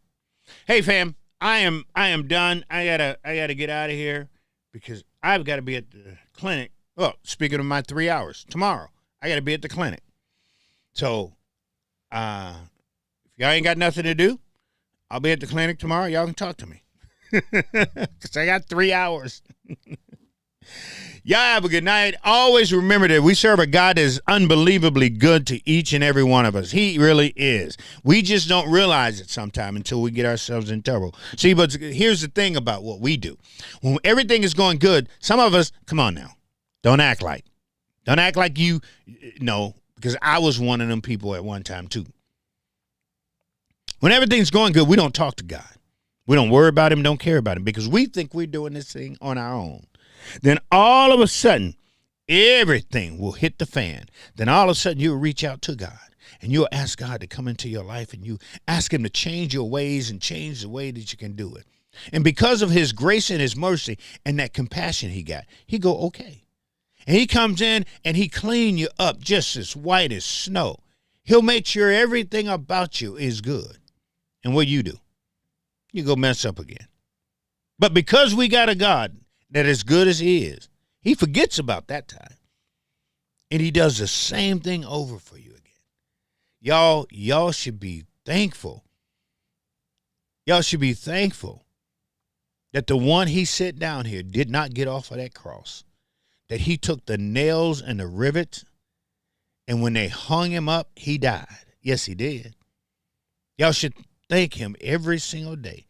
hey fam, I am done. I gotta get out of here because I've got to be at the clinic. Well, speaking of my 3 hours tomorrow, I got to be at the clinic. So, if y'all ain't got nothing to do, I'll be at the clinic tomorrow. Y'all can talk to me because I got 3 hours. Y'all have a good night. Always remember that we serve a God that is unbelievably good to each and every one of us. He really is. We just don't realize it sometime until we get ourselves in trouble. See, but here's the thing about what we do. When everything is going good, some of us, come on now, don't act like you know, because I was one of them people at one time too. When everything's going good, we don't talk to God. We don't worry about him, don't care about him, because we think we're doing this thing on our own. Then all of a sudden, everything will hit the fan. Then all of a sudden, you'll reach out to God, and you'll ask God to come into your life, and you ask him to change your ways and change the way that you can do it. And because of his grace and his mercy and that compassion he got, he go, okay. And he comes in, and he clean you up just as white as snow. He'll make sure everything about you is good. And what you do? You go mess up again. But because we got a God that as good as he is, he forgets about that time. And he does the same thing over for you again. Y'all should be thankful. Y'all should be thankful that the one he set down here did not get off of that cross, that he took the nails and the rivets, and when they hung him up, he died. Yes, he did. Y'all should thank him every single day,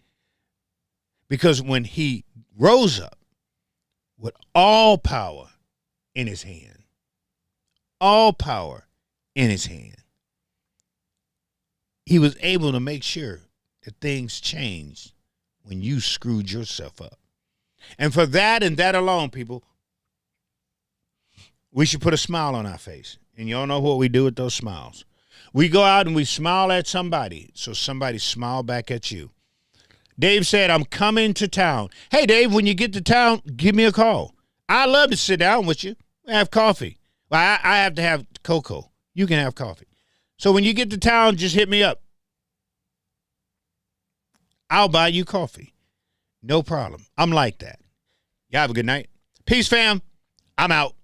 because when he rose up with all power in his hand, all power in his hand, he was able to make sure that things changed when you screwed yourself up. And for that and that alone, people, we should put a smile on our face. And y'all know what we do with those smiles. We go out and we smile at somebody, so somebody smile back at you. Dave said, I'm coming to town. Hey, Dave, when you get to town, give me a call. I'd love to sit down with you, have coffee. Well, I have to have cocoa. You can have coffee. So when you get to town, just hit me up. I'll buy you coffee. No problem. I'm like that. Y'all have a good night. Peace, fam. I'm out.